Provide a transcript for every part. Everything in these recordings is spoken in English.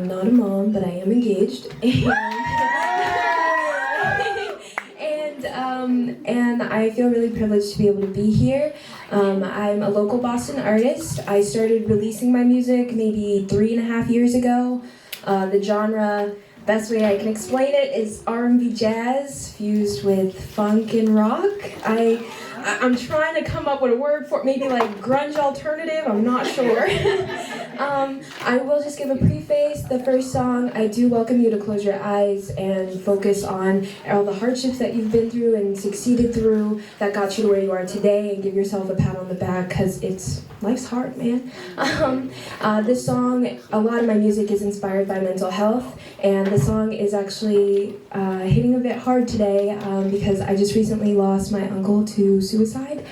I'm not a mom, but I am engaged. And I feel really privileged to be able to be here. I'm a local Boston artist. I started releasing my music maybe 3.5 years ago. The genre, best way I can explain it, is R&B jazz fused with funk and rock. I'm trying to come up with a word for it, maybe like grunge alternative, I'm not sure. I will just give a preface. The first song, I do welcome you to close your eyes and focus on all the hardships that you've been through and succeeded through that got you to where you are today, and give yourself a pat on the back, because life's hard, man. This song, a lot of my music is inspired by mental health, and the song is actually hitting a bit hard today because I just recently lost my uncle to suicide,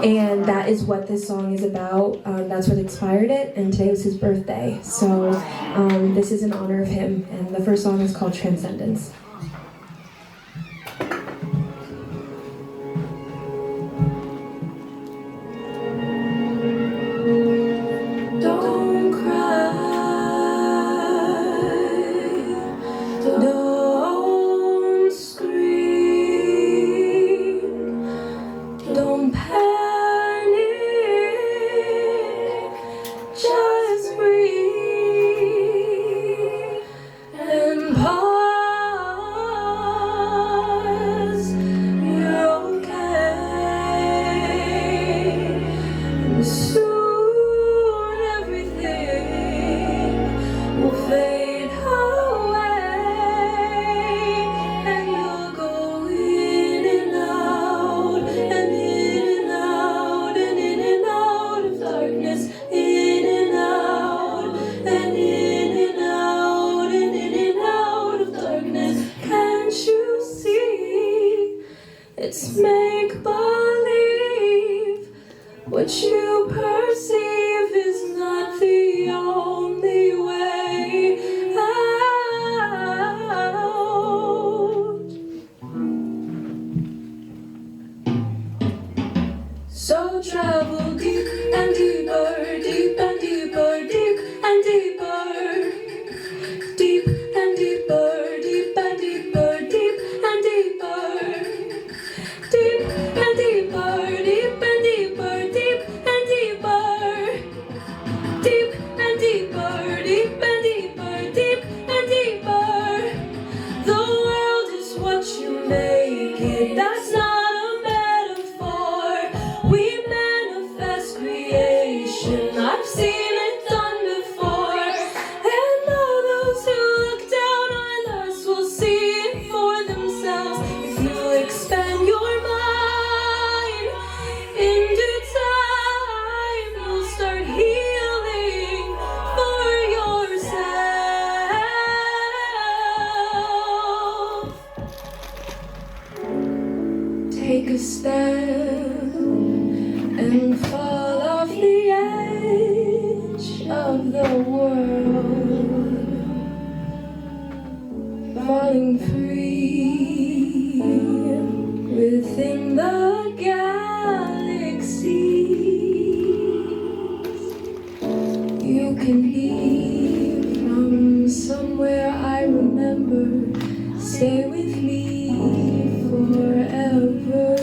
and that is what this song is about. That's what inspired it, and today was his birthday, so this is in honor of him, and the first song is called Transcendence. It's make-believe. What you perceive is not the only way out. So travel deep and deeper, deep and deeper, deep and deeper, deep and deeper, deep and deeper, deep and deeper. Deep and deeper, deep and deeper, deep and deeper. Deep and deeper, deep and deeper, deep and deeper. The world is what you make it, that's not a metaphor. We manifest creation, I've seen it done before. And all those who look down on us will see it for themselves. If you expand your take a step and fall off the edge of the world, falling free within the galaxies. You can be from somewhere I remember. Stay with me forever,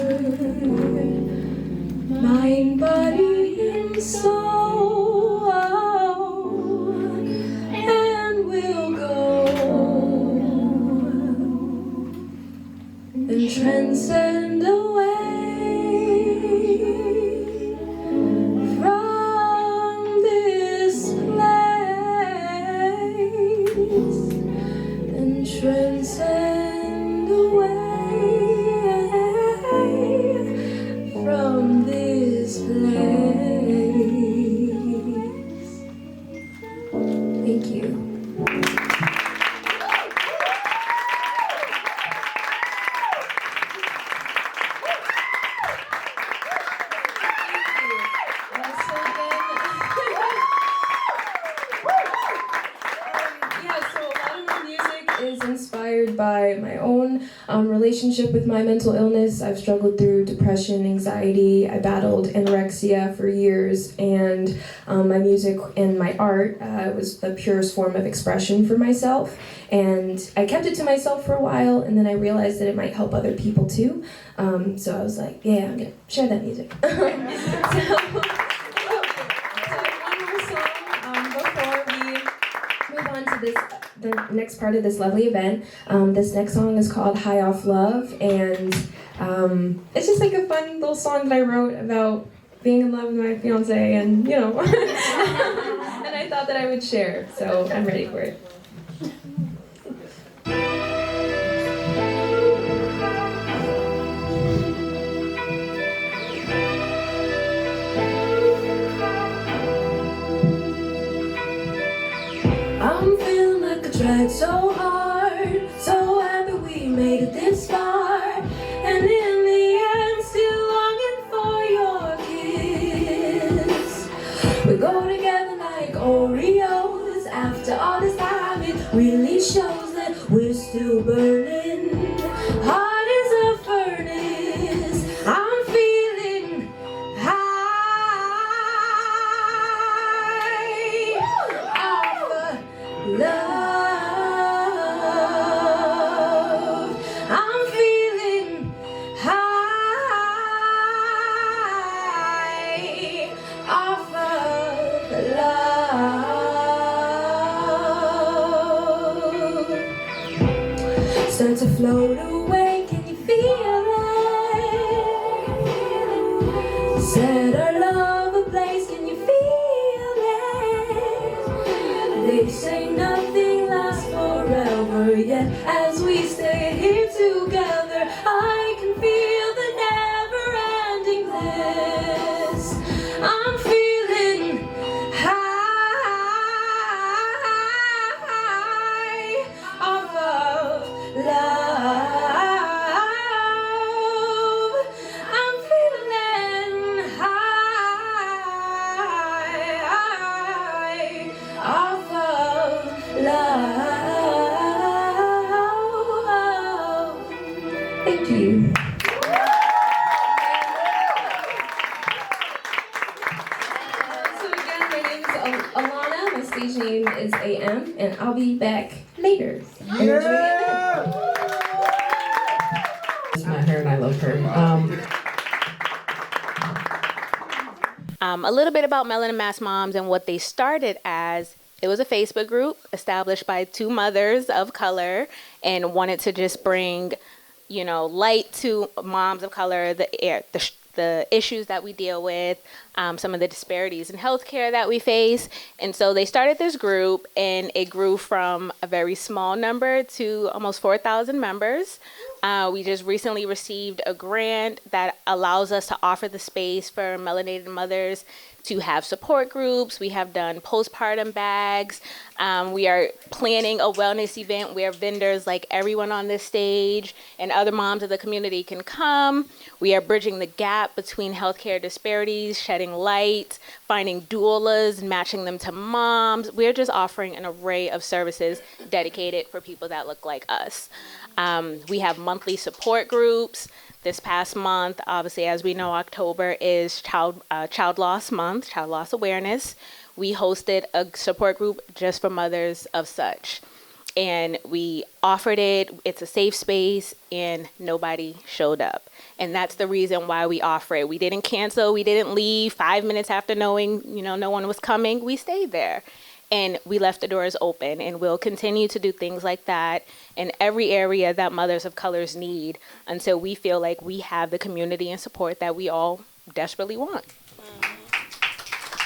mind, body, and soul, and we'll go and transcend away from this place and transcend away from this place. Thank you. was inspired by my own relationship with my mental illness. I've struggled through depression, anxiety. I battled anorexia for years, and my music and my art was the purest form of expression for myself. And I kept it to myself for a while, and then I realized that it might help other people too. So I was like, yeah, I'm gonna share that music. The next part of this lovely event. This next song is called High Off Love, and it's just like a fun little song that I wrote about being in love with my fiance, and and I thought that I would share, so I'm ready for it. I'm feeling like I tried so hard, so happy we made it this far, and in the end still longing for your kiss. We go together like Oreos. After all this time it really shows that we're still burning hot as a furnace. I'm feeling high off love. I'm feeling high off of love. Start to float away, can you feel it? Set our love ablaze, can you feel it? They say nothing lasts forever, yet as we stay here together, I can feel the never-ending bliss. I'm feeling high off of love. I'm feeling high off of love. Thank you. So again, my name is Alana. My stage name is AM, and I'll be back later. Enjoy the event. It's my her, and I love her. A little bit about Melanin Mass Moms and what they started as. It was a Facebook group established by two mothers of color and wanted to just bring, light to moms of color, the issues that we deal with, some of the disparities in healthcare that we face. And so they started this group, and it grew from a very small number to almost 4,000 members. We just recently received a grant that allows us to offer the space for melanated mothers to have support groups. We have done postpartum bags. We are planning a wellness event where vendors like everyone on this stage and other moms of the community can come. We are bridging the gap between healthcare disparities, shedding light, finding doulas and matching them to moms. We're just offering an array of services dedicated for people that look like us. We have monthly support groups. This past month, obviously, as we know, October is Child Loss Month, Child Loss Awareness. We hosted a support group just for mothers of such. And we offered it. It's a safe space, and nobody showed up. And that's the reason why we offer it. We didn't cancel. We didn't leave 5 minutes after knowing, no one was coming. We stayed there. And we left the doors open, and we'll continue to do things like that in every area that mothers of colors need until we feel like we have the community and support that we all desperately want.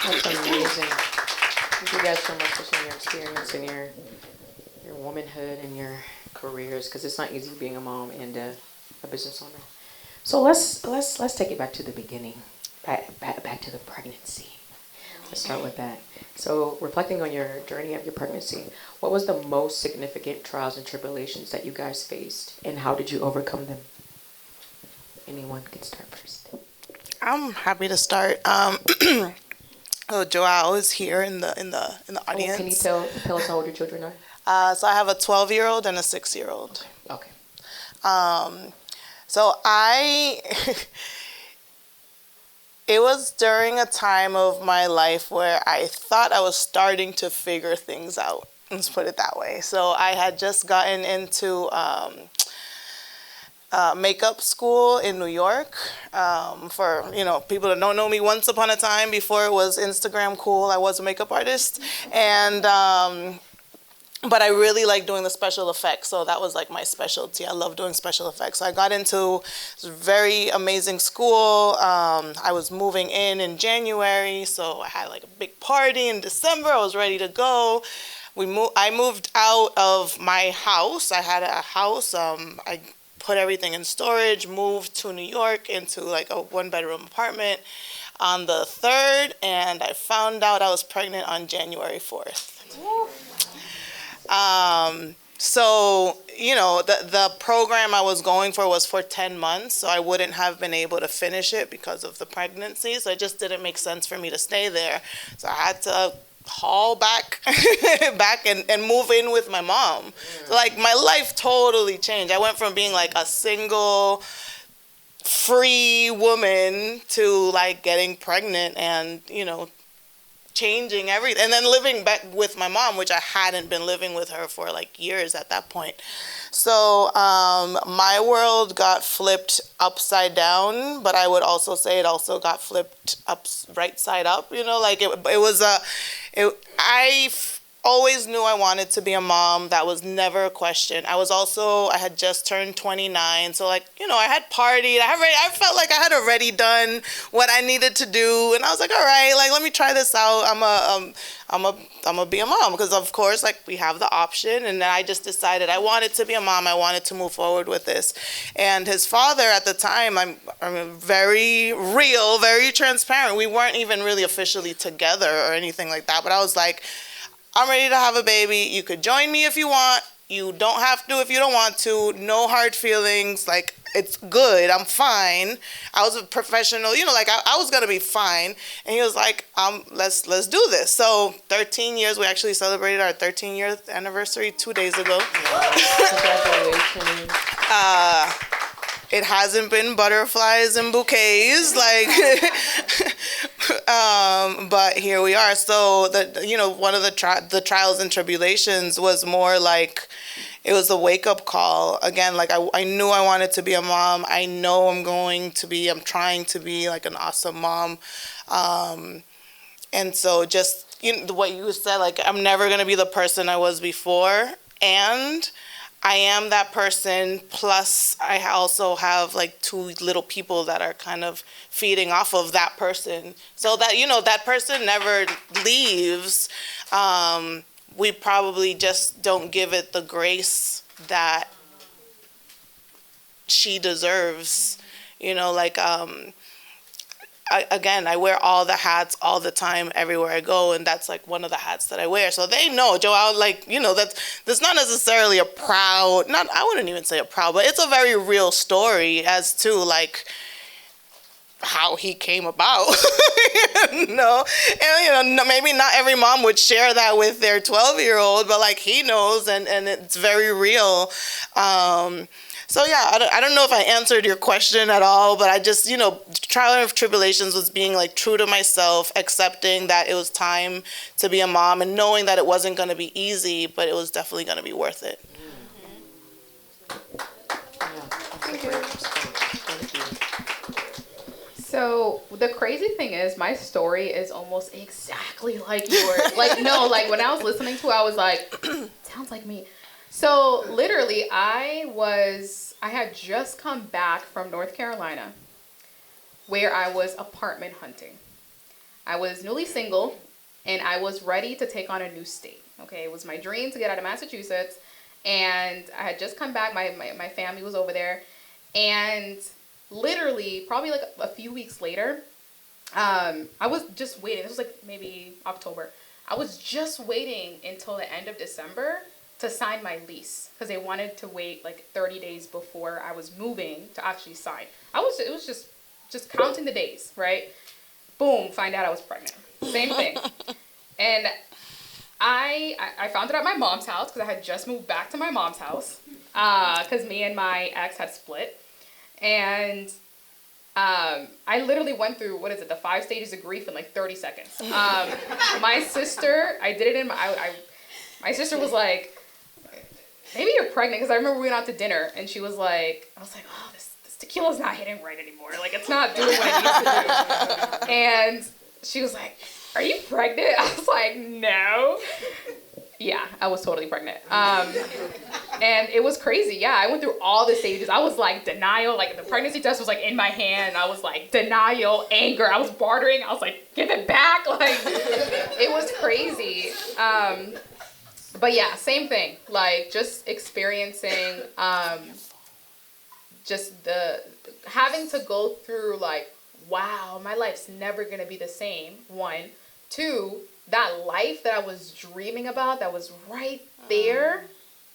That's amazing. Thank you guys so much for sharing your experience and your womanhood and your careers, because it's not easy being a mom and a business owner. So let's take it back to the beginning, back to the pregnancy. Let's start with that. So reflecting on your journey of your pregnancy, what was the most significant trials and tribulations that you guys faced, and how did you overcome them? Anyone can start first. I'm happy to start. Joelle is here in the audience. Can you tell us how old your children are? So I have a 12-year-old and a 6-year-old. Okay. So it was during a time of my life where I thought I was starting to figure things out. Let's put it that way. So I had just gotten into makeup school in New York. For people that don't know me, once upon a time, before it was Instagram cool, I was a makeup artist, and but I really like doing the special effects, so that was like my specialty. I love doing special effects. So I got into this very amazing school. I was moving in January, so I had like a big party in December. I was ready to go. I moved out of my house. I had a house. I put everything in storage, moved to New York into like a 1-bedroom apartment on the 3rd, and I found out I was pregnant on January 4th. So, the program I was going for was for 10 months, so I wouldn't have been able to finish it because of the pregnancy, so it just didn't make sense for me to stay there. So I had to haul back and move in with my mom. So, like, my life totally changed. I went from being like a single, free woman to like getting pregnant and, changing everything, and then living back with my mom, which I hadn't been living with her for like years at that point. So my world got flipped upside down, but I would also say it also got flipped right side up. Like I always knew I wanted to be a mom. That was never a question. I had just turned 29, so like, I had partied. I felt like I had already done what I needed to do, and I was like, all right, like, let me try this out. I'm a be a mom, because of course, like, we have the option. And then I just decided I wanted to be a mom. I wanted to move forward with this. And his father at the time, I'm very real, very transparent. We weren't even really officially together or anything like that, but I was like, I'm ready to have a baby. You could join me if you want. You don't have to if you don't want to. No hard feelings. Like, it's good. I'm fine. I was a professional, like I was gonna be fine. And he was like, let's do this. So 13 years. We actually celebrated our 13-year anniversary 2 days ago. Congratulations. It hasn't been butterflies and bouquets, like, but here we are. So one of the trials and tribulations was more like, it was a wake-up call. Again, like, I knew I wanted to be a mom. I know I'm trying to be like an awesome mom. And so just, what you said, like, I'm never going to be the person I was before. And I am that person, plus I also have like 2 little people that are kind of feeding off of that person. So that, that person never leaves. We probably just don't give it the grace that she deserves. I wear all the hats all the time everywhere I go, and that's like one of the hats that I wear. So they know, Joelle, like, that's not necessarily I wouldn't even say a proud, but it's a very real story as to like how he came about. And maybe not every mom would share that with their 12-year-old, but like, he knows, and it's very real. So yeah, I don't know if I answered your question at all, but I just, trial and tribulations was being like true to myself, accepting that it was time to be a mom, and knowing that it wasn't going to be easy, but it was definitely going to be worth it. Thank you. So the crazy thing is, my story is almost exactly like yours. Like, no, like when I was listening to it, I was like, sounds like me. So literally, I had just come back from North Carolina, where I was apartment hunting. I was newly single, and I was ready to take on a new state. Okay, it was my dream to get out of Massachusetts, and I had just come back. My family was over there, and literally, probably like a few weeks later, I was just waiting. This was like maybe October. I was just waiting until the end of December to sign my lease, because they wanted to wait like 30 days before I was moving to actually sign. It was just counting the days, right? Boom, find out I was pregnant. Same thing. And I found it at my mom's house because I had just moved back to my mom's house because me and my ex had split. And I literally went through, the 5 stages of grief in like 30 seconds. My sister, I did it in my sister was like, maybe you're pregnant, because I remember we went out to dinner and she was like, I was like, oh, this tequila's not hitting right anymore. Like, it's not doing what it needs to do. And she was like, are you pregnant? I was like, no. Yeah, I was totally pregnant. And it was crazy. Yeah, I went through all the stages. I was like denial, like the pregnancy test was like in my hand. I was like denial, anger. I was bartering. I was like, give it back. Like, it was crazy. But yeah, same thing. Like, just experiencing, just having to go through like, wow, my life's never going to be the same. 1, 2, that life that I was dreaming about that was right there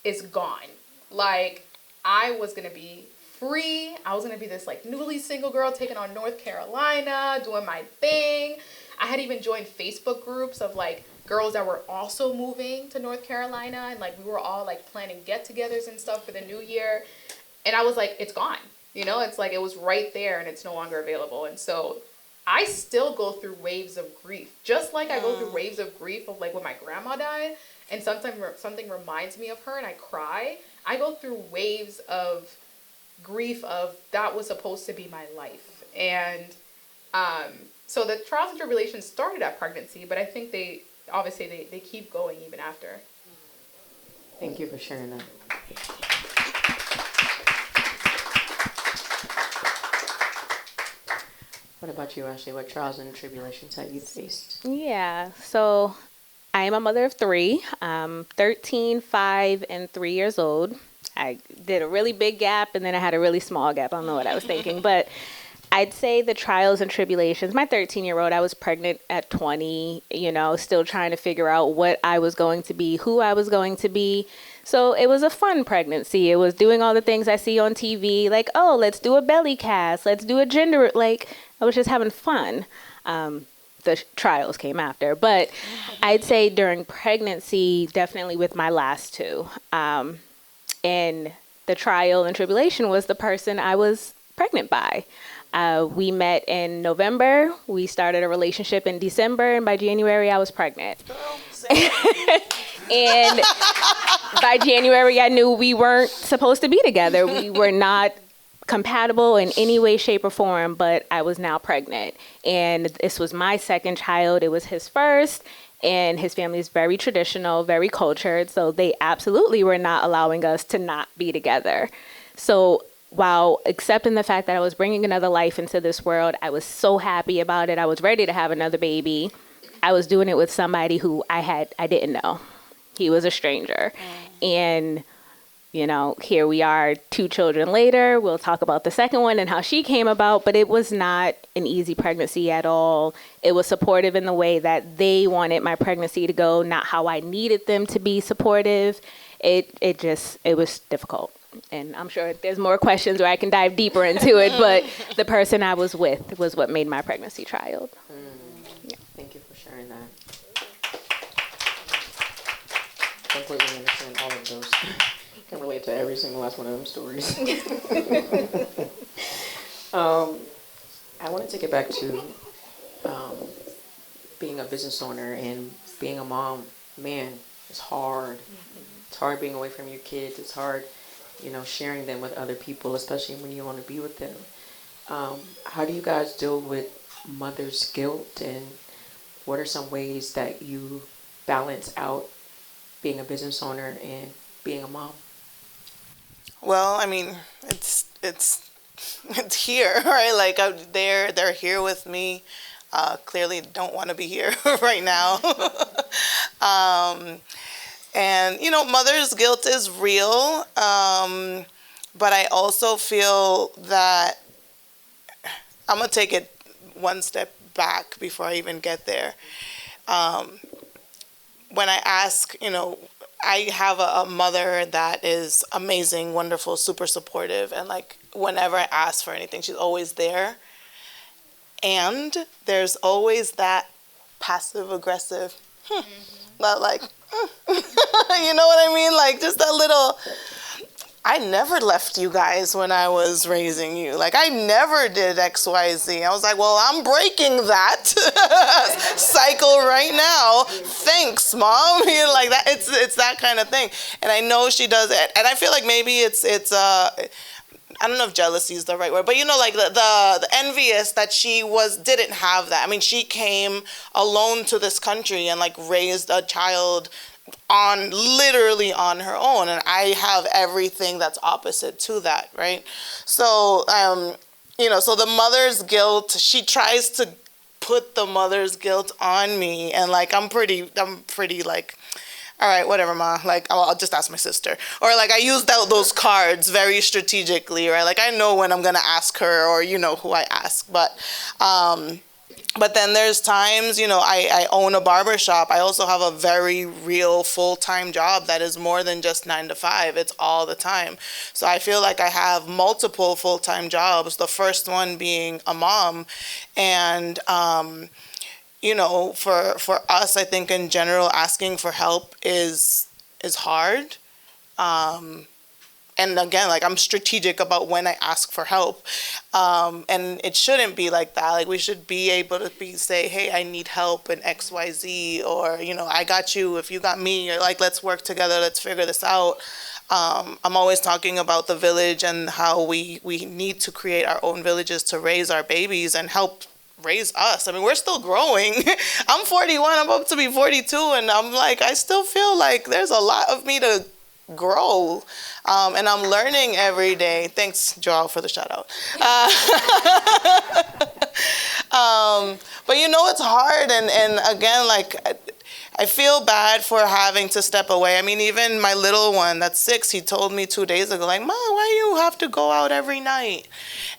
is gone. Like, I was going to be free. I was going to be this like newly single girl taking on North Carolina, doing my thing. I had even joined Facebook groups of like girls that were also moving to North Carolina, and like we were all like planning get-togethers and stuff for the new year. And I was like, it's gone. You know, it's like it was right there and it's no longer available. And so I still go through waves of grief, just like I go through waves of grief of like when my grandma died and something reminds me of her and I cry. I go through waves of grief of that was supposed to be my life. And so the trials and tribulations started at pregnancy, but I think they keep going even after. Thank you for sharing that. What about you, Ashlee? What trials and tribulations have you faced? Yeah, so I am a mother of 3, 13, 5, and 3 years old. I did a really big gap, and then I had a really small gap. I don't know what I was thinking, but I'd say the trials and tribulations. My 13-year-old, I was pregnant at 20, still trying to figure out what I was going to be, who I was going to be. So it was a fun pregnancy. It was doing all the things I see on TV, like, oh, let's do a belly cast, let's do a gender, like, I was just having fun. The trials came after. But I'd say during pregnancy, definitely with my last 2. And the trial and tribulation was the person I was pregnant by. We met in November. We started a relationship in December. And by January, I was pregnant. And by January, I knew we weren't supposed to be together. We were not compatible in any way, shape, or form, but I was now pregnant. And this was my second child. It was his first. And his family is very traditional, very cultured. So they absolutely were not allowing us to not be together. So while accepting the fact that I was bringing another life into this world, I was so happy about it. I was ready to have another baby. I was doing it with somebody who I didn't know. He was a stranger. And here we are 2 children later. We'll talk about the second one and how she came about, but it was not an easy pregnancy at all. It was supportive in the way that they wanted my pregnancy to go, not how I needed them to be supportive. It was difficult. And I'm sure there's more questions where I can dive deeper into it, but the person I was with was what made my pregnancy trial. Yeah. Thank you for sharing that. Completely understand all of those. I can relate to every single last one of them stories. I want to take it back to being a business owner and being a mom. Man, it's hard. It's hard being away from your kids. It's hard, sharing them with other people, especially when you want to be with them. How do you guys deal with mother's guilt, and what are some ways that you balance out being a business owner and being a mom? Well, I mean, it's here, right? Like they're here with me. Clearly don't want to be here right now. And mother's guilt is real. But I also feel that I'm gonna take it one step back before I even get there. When I ask, I have a mother that is amazing, wonderful, super supportive, and like whenever I ask for anything, she's always there. And there's always that passive aggressive, That like, you know what I mean? Like just that little, I never left you guys when I was raising you. Like I never did X, Y, Z. I was like, well, I'm breaking that cycle right now. Thanks, Mom. You know, like that. It's that kind of thing. And I know she does it. And I feel like maybe it's I don't know if jealousy is the right word, but you know, like the envious that she didn't have that. I mean, she came alone to this country and like raised a child literally on her own, and I have everything that's opposite to that, right? So you know, so the mother's guilt, she tries to put the mother's guilt on me, and like I'm pretty like, all right, whatever, Ma. Like, I'll just ask my sister. Or, like, I use those cards very strategically, right? Like, I know when I'm going to ask her or, you know, who I ask. But then there's times, you know, I own a barber shop. I also have a very real full-time job that is more than just 9 to 5. It's all the time. So I feel like I have multiple full-time jobs, the first one being a mom. And, you know, for us, I think in general, asking for help is hard. And again, like I'm strategic about when I ask for help. And it shouldn't be like that. Like we should be able to say, hey, I need help in X, Y, Z, or, you know, I got you if you got me, or like, let's work together. Let's figure this out. I'm always talking about the village and how we need to create our own villages to raise our babies and help raise us. I mean, we're still growing. I'm 41, I'm up to be 42, and I'm like, I still feel like there's a lot of me to grow, and I'm learning every day. Thanks, Joel, for the shout out. But you know, it's hard, and again, like I feel bad for having to step away. I mean, even my little one that's 6, he told me 2 days ago, like, Ma, why you have to go out every night?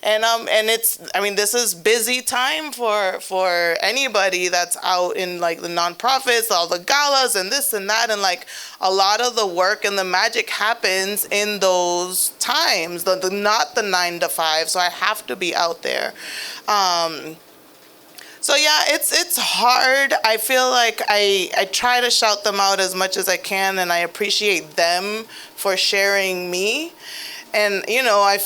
And it's, I mean, this is busy time for anybody that's out in like the nonprofits, all the galas and this and that, and like a lot of the work and the magic happens in those times, not the 9 to 5. So I have to be out there. So yeah, it's hard. I feel like I try to shout them out as much as I can, and I appreciate them for sharing me. And, you know, I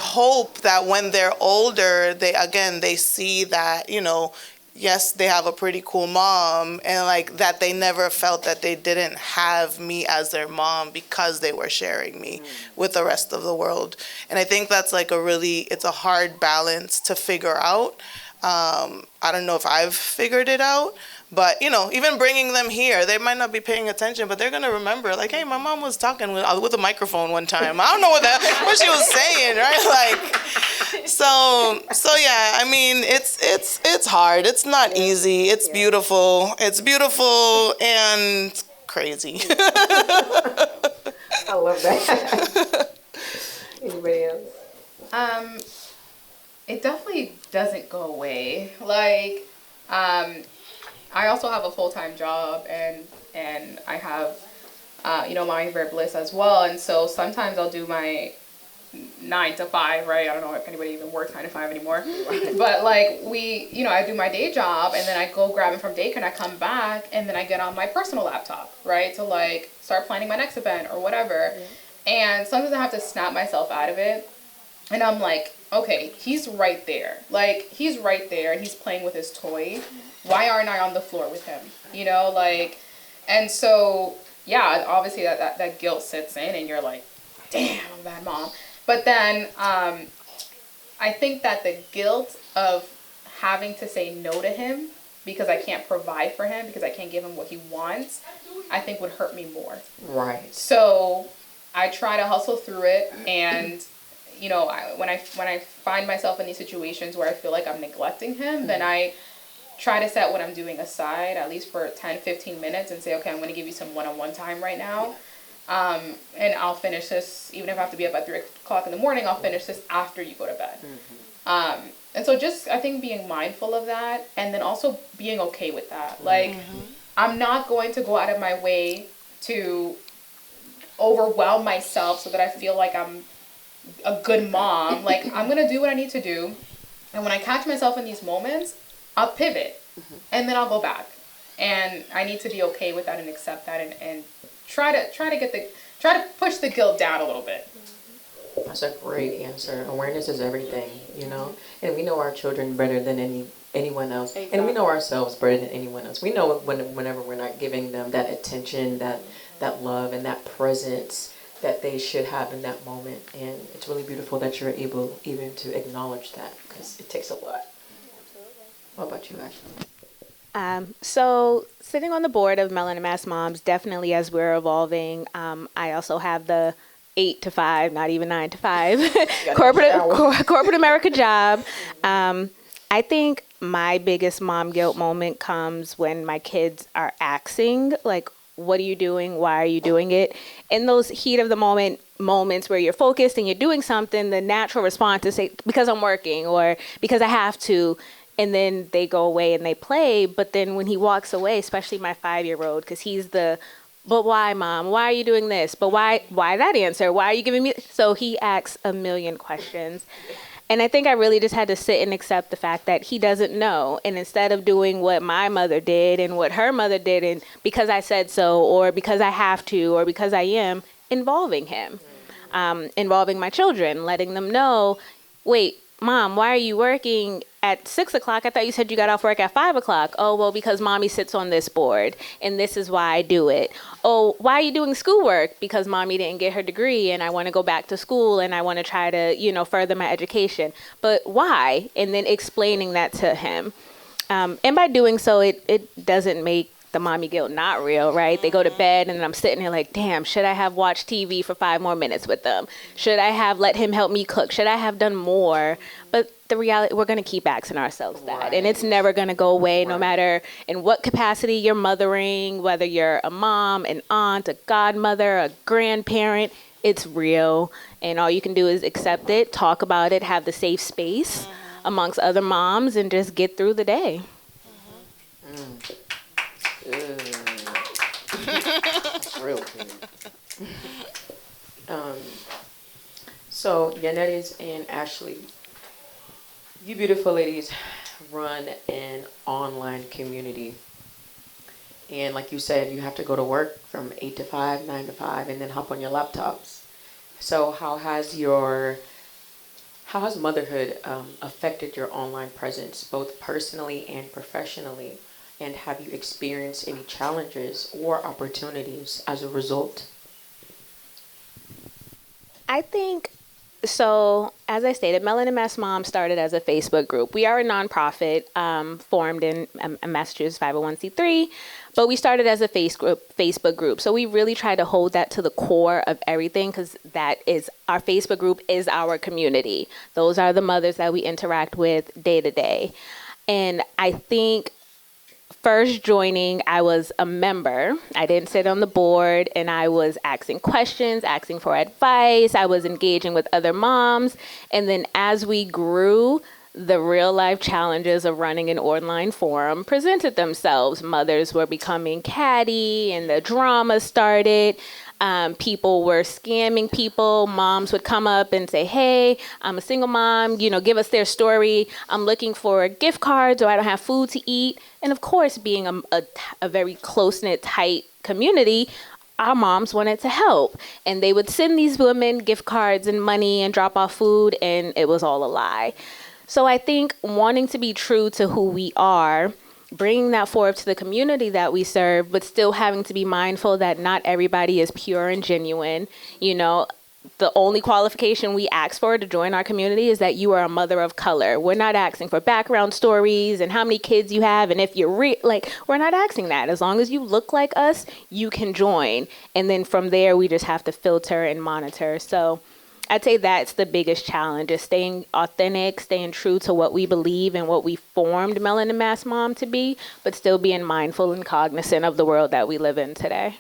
hope that when they're older, they see that, you know, yes, they have a pretty cool mom, and like that they never felt that they didn't have me as their mom because they were sharing me with the rest of the world. And I think that's like it's a hard balance to figure out. I don't know if I've figured it out, but, you know, even bringing them here, they might not be paying attention, but they're going to remember, like, hey, my mom was talking with a microphone one time. I don't know what she was saying, right? Like, so yeah, I mean, it's hard. It's not easy. It's beautiful. It's beautiful and crazy. I love that. Anybody else? It definitely doesn't go away. Like, I also have a full-time job, and I have, you know, my Very Bliss as well. And so sometimes I'll do my 9 to 5, right? I don't know if anybody even works 9 to 5 anymore. But like you know, I do my day job, and then I go grab him from daycare, and I come back, and then I get on my personal laptop, right? To like start planning my next event or whatever. And sometimes I have to snap myself out of it. And I'm like, okay, he's right there. Like, he's right there, and he's playing with his toy. Why aren't I on the floor with him? You know, like, and so, yeah, obviously that guilt sits in, and you're like, damn, I'm a bad mom. But then I think that the guilt of having to say no to him because I can't provide for him, because I can't give him what he wants, I think would hurt me more. Right. So I try to hustle through it, and you know, when I find myself in these situations where I feel like I'm neglecting him, then I try to set what I'm doing aside, at least for 10, 15 minutes, and say, okay, I'm going to give you some one-on-one time right now. And I'll finish this, even if I have to be up at 3 o'clock in the morning, I'll finish this after you go to bed. And so just, I think, being mindful of that, and then also being okay with that. Like, I'm not going to go out of my way to overwhelm myself so that I feel like I'm a good mom. Like, I'm going to do what I need to do. And when I catch myself in these moments, I'll pivot. And then I'll go back. And I need to be okay with that and accept that and try to push the guilt down a little bit. That's a great answer. Awareness is everything, you know? And we know our children better than anyone else. Exactly. And we know ourselves better than anyone else. We know whenever we're not giving them that attention, that love, and that presence that they should have in that moment. And it's really beautiful that you're able even to acknowledge that, because it takes a lot. What about you, Ashlee? So sitting on the board of Melanin Mass Moms, definitely as we're evolving, I also have the 8 to 5, not even 9 to 5, corporate America job. I think my biggest mom guilt moment comes when my kids are asking, like, what are you doing? Why are you doing it? In those heat of the moments where you're focused and you're doing something, the natural response is say, because I'm working or because I have to. And then they go away and they play. But then when he walks away, especially my 5-year-old, because he's but why, Mom? Why are you doing this? But why that answer? Why are you giving me? So he asks a million questions. And I think I really just had to sit and accept the fact that he doesn't know. And instead of doing what my mother did and what her mother did, and because I said so, or because I have to, or because I am, involving him, involving my children, letting them know, wait, Mom, why are you working at 6 o'clock? I thought you said you got off work at 5 o'clock. Oh, well, because Mommy sits on this board and this is why I do it. Oh, why are you doing schoolwork? Because Mommy didn't get her degree and I want to go back to school and I want to try to, further my education. But why? And then explaining that to him. And by doing so, it doesn't make the mommy guilt not real, right? They go to bed and I'm sitting there like, damn, should I have watched TV for 5 more minutes with them? Should I have let him help me cook? Should I have done more? But the reality, we're going to keep asking ourselves that. Right. And it's never going to go away, no matter in what capacity you're mothering, whether you're a mom, an aunt, a godmother, a grandparent, it's real. And all you can do is accept it, talk about it, have the safe space amongst other moms, and just get through the day. That's real good. So Yanerys and Ashlee, you beautiful ladies run an online community. And like you said, you have to go to work from 8 to 5, 9 to 5, and then hop on your laptops. So how has motherhood affected your online presence, both personally and professionally? And have you experienced any challenges or opportunities as a result? I think, so as I stated, Melanin Mass Mom started as a Facebook group. We are a nonprofit formed in Massachusetts 501c3, but we started as a Facebook group. So we really try to hold that to the core of everything, because that is our Facebook group is our community. Those are the mothers that we interact with day to day. And I think first joining, I was a member. I didn't sit on the board, and I was asking questions, asking for advice. I was engaging with other moms. And then as we grew, the real life challenges of running an online forum presented themselves. Mothers were becoming catty and the drama started. People were scamming people. Moms would come up and say, hey, I'm a single mom, give us their story. I'm looking for gift cards, or I don't have food to eat. And of course, being a very close-knit, tight community, our moms wanted to help. And they would send these women gift cards and money and drop off food, and it was all a lie. So I think wanting to be true to who we are, bringing that forward to the community that we serve, but still having to be mindful that not everybody is pure and genuine. The only qualification we ask for to join our community is that you are a mother of color. We're not asking for background stories and how many kids you have. And if you're we're not asking that. As long as you look like us, you can join. And then from there, we just have to filter and monitor. So I'd say that's the biggest challenge, is staying authentic, staying true to what we believe and what we formed Melanin Mass Mom to be, but still being mindful and cognizant of the world that we live in today.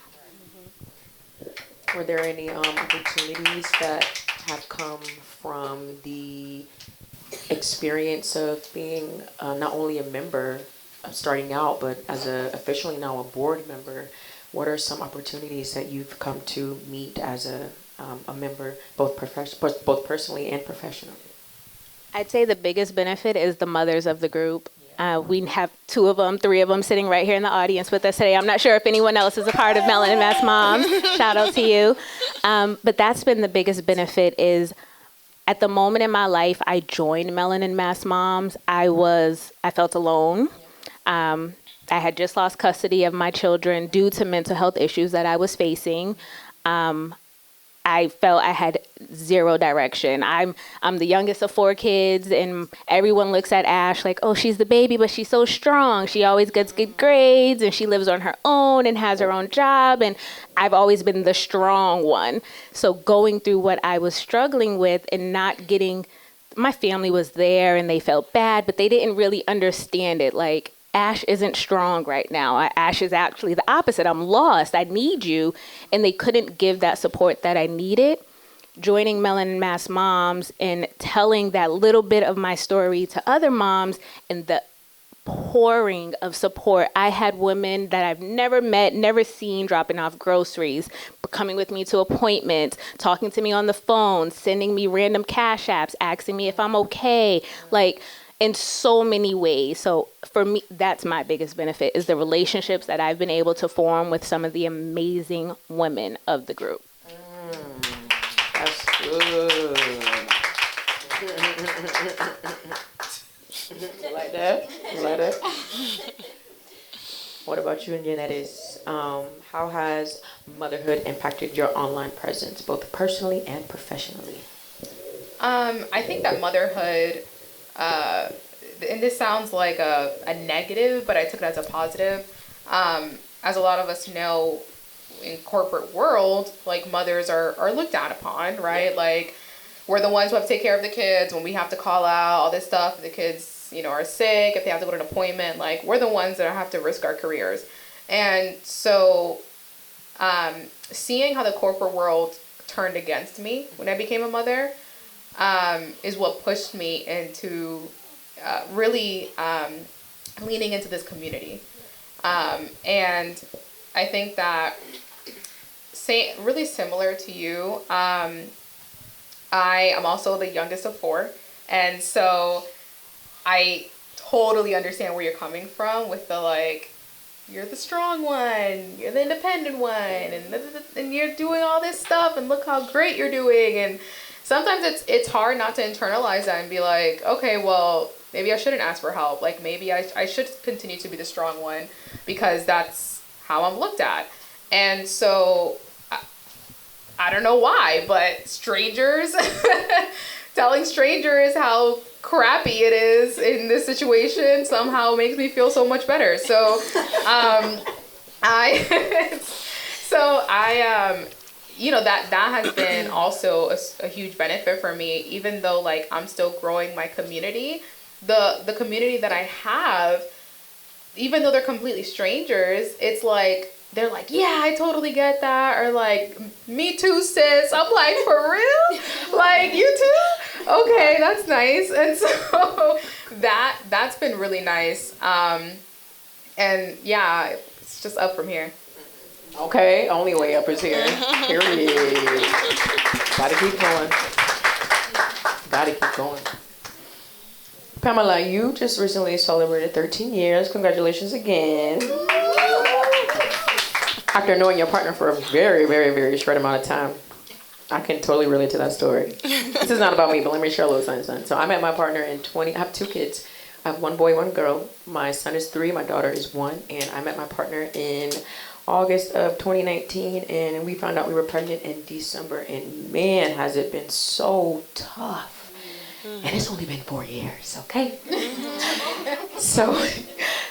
Were there any opportunities that have come from the experience of being not only a member starting out, but as officially now a board member? What are some opportunities that you've come to meet as a member, both personally and professionally? I'd say the biggest benefit is the mothers of the group. We have 2 of them, 3 of them sitting right here in the audience with us today. I'm not sure if anyone else is a part of Melanin Mass Moms. Shout out to you. But that's been the biggest benefit is at the moment in my life I joined Melanin Mass Moms, I felt alone. I had just lost custody of my children due to mental health issues that I was facing. I felt I had 0 direction. I'm the youngest of 4 kids, and everyone looks at Ash like, oh, she's the baby, but she's so strong. She always gets good grades, and she lives on her own and has her own job, and I've always been the strong one. So going through what I was struggling with and not getting, my family was there, and they felt bad, but they didn't really understand it. Like, Ash isn't strong right now. Ash is actually the opposite. I'm lost. I need you. And they couldn't give that support that I needed. Joining Melanin Mass Moms and telling that little bit of my story to other moms and the pouring of support. I had women that I've never met, never seen, dropping off groceries, coming with me to appointments, talking to me on the phone, sending me random cash apps, asking me if I'm okay. Like, in so many ways. So for me, that's my biggest benefit is the relationships that I've been able to form with some of the amazing women of the group. That's good. You like that? You like that? What about you and Yanerys? How has motherhood impacted your online presence, both personally and professionally? I think that motherhood, and this sounds like a negative, but I took it as a positive. As a lot of us know, in corporate world, like mothers are looked down upon, right? Like we're the ones who have to take care of the kids when we have to call out all this stuff. The kids, are sick, if they have to go to an appointment, like we're the ones that have to risk our careers. And so, seeing how the corporate world turned against me when I became a mother, is what pushed me into really leaning into this community. And I think that really similar to you, I am also the youngest of 4. And so I totally understand where you're coming from with the like, you're the strong one, you're the independent one, and you're doing all this stuff, and look how great you're doing. And sometimes it's hard not to internalize that and be like, okay, well, maybe I shouldn't ask for help. Like maybe I should continue to be the strong one because that's how I'm looked at. And so I don't know why, but strangers, telling strangers how crappy it is in this situation somehow makes me feel so much better. So that has been also a huge benefit for me, even though like I'm still growing my community. The community that I have, even though they're completely strangers, it's like they're like, yeah, I totally get that, or like, me too, sis. I'm like, for real? Like, you too? Okay, that's nice. And so that's been really nice. And yeah, it's just up from here. Okay, only way up is here. Period. Gotta keep going. Gotta keep going. Pamela, you just recently celebrated 13 years. Congratulations again. After knowing your partner for a very, very, very short amount of time, I can totally relate to that story. This is not about me, but let me share a little something. So I met my partner I have 2 kids. I have 1 boy, 1 girl. My son is 3, my daughter is 1, and I met my partner in August of 2019, and we found out we were pregnant in December, and man, has it been so tough. And it's only been 4 years, okay? So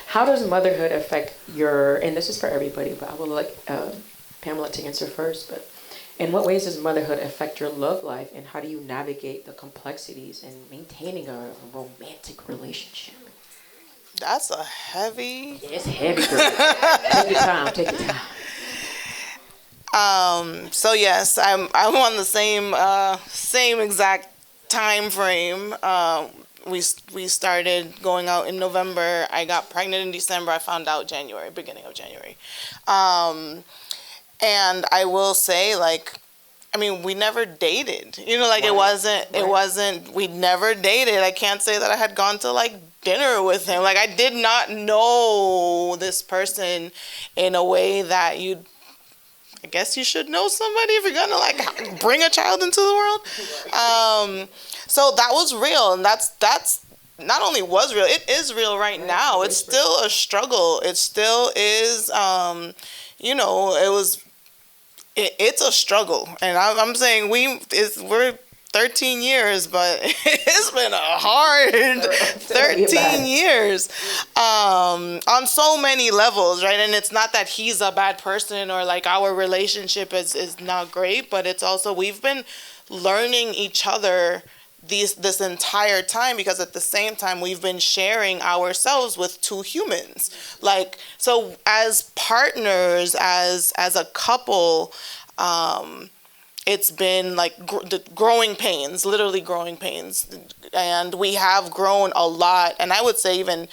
how does motherhood affect and this is for everybody, but I would like Pamela to answer first, but in what ways does motherhood affect your love life, and how do you navigate the complexities in maintaining a romantic relationship? That's a heavy. It's heavy, girl. Take your time. So yes, I'm on the same exact time frame. We started going out in November. I got pregnant in December. I found out beginning of January. And I will say, we never dated. It wasn't. We never dated. I can't say that I had gone to dinner with him. Like, I did not know this person in a way that I guess you should know somebody if you're gonna like bring a child into the world. So that was real, and that's not only was real, it is real right now. It's still a struggle. It still is, it's a struggle, and I'm saying we're 13 years, but it's been a hard 13 years on so many levels, right? And it's not that he's a bad person or like our relationship is not great, but it's also we've been learning each other this entire time, because at the same time we've been sharing ourselves with two humans. Like, so as partners, as a couple, it's been like growing pains, literally growing pains. And we have grown a lot. And I would say even,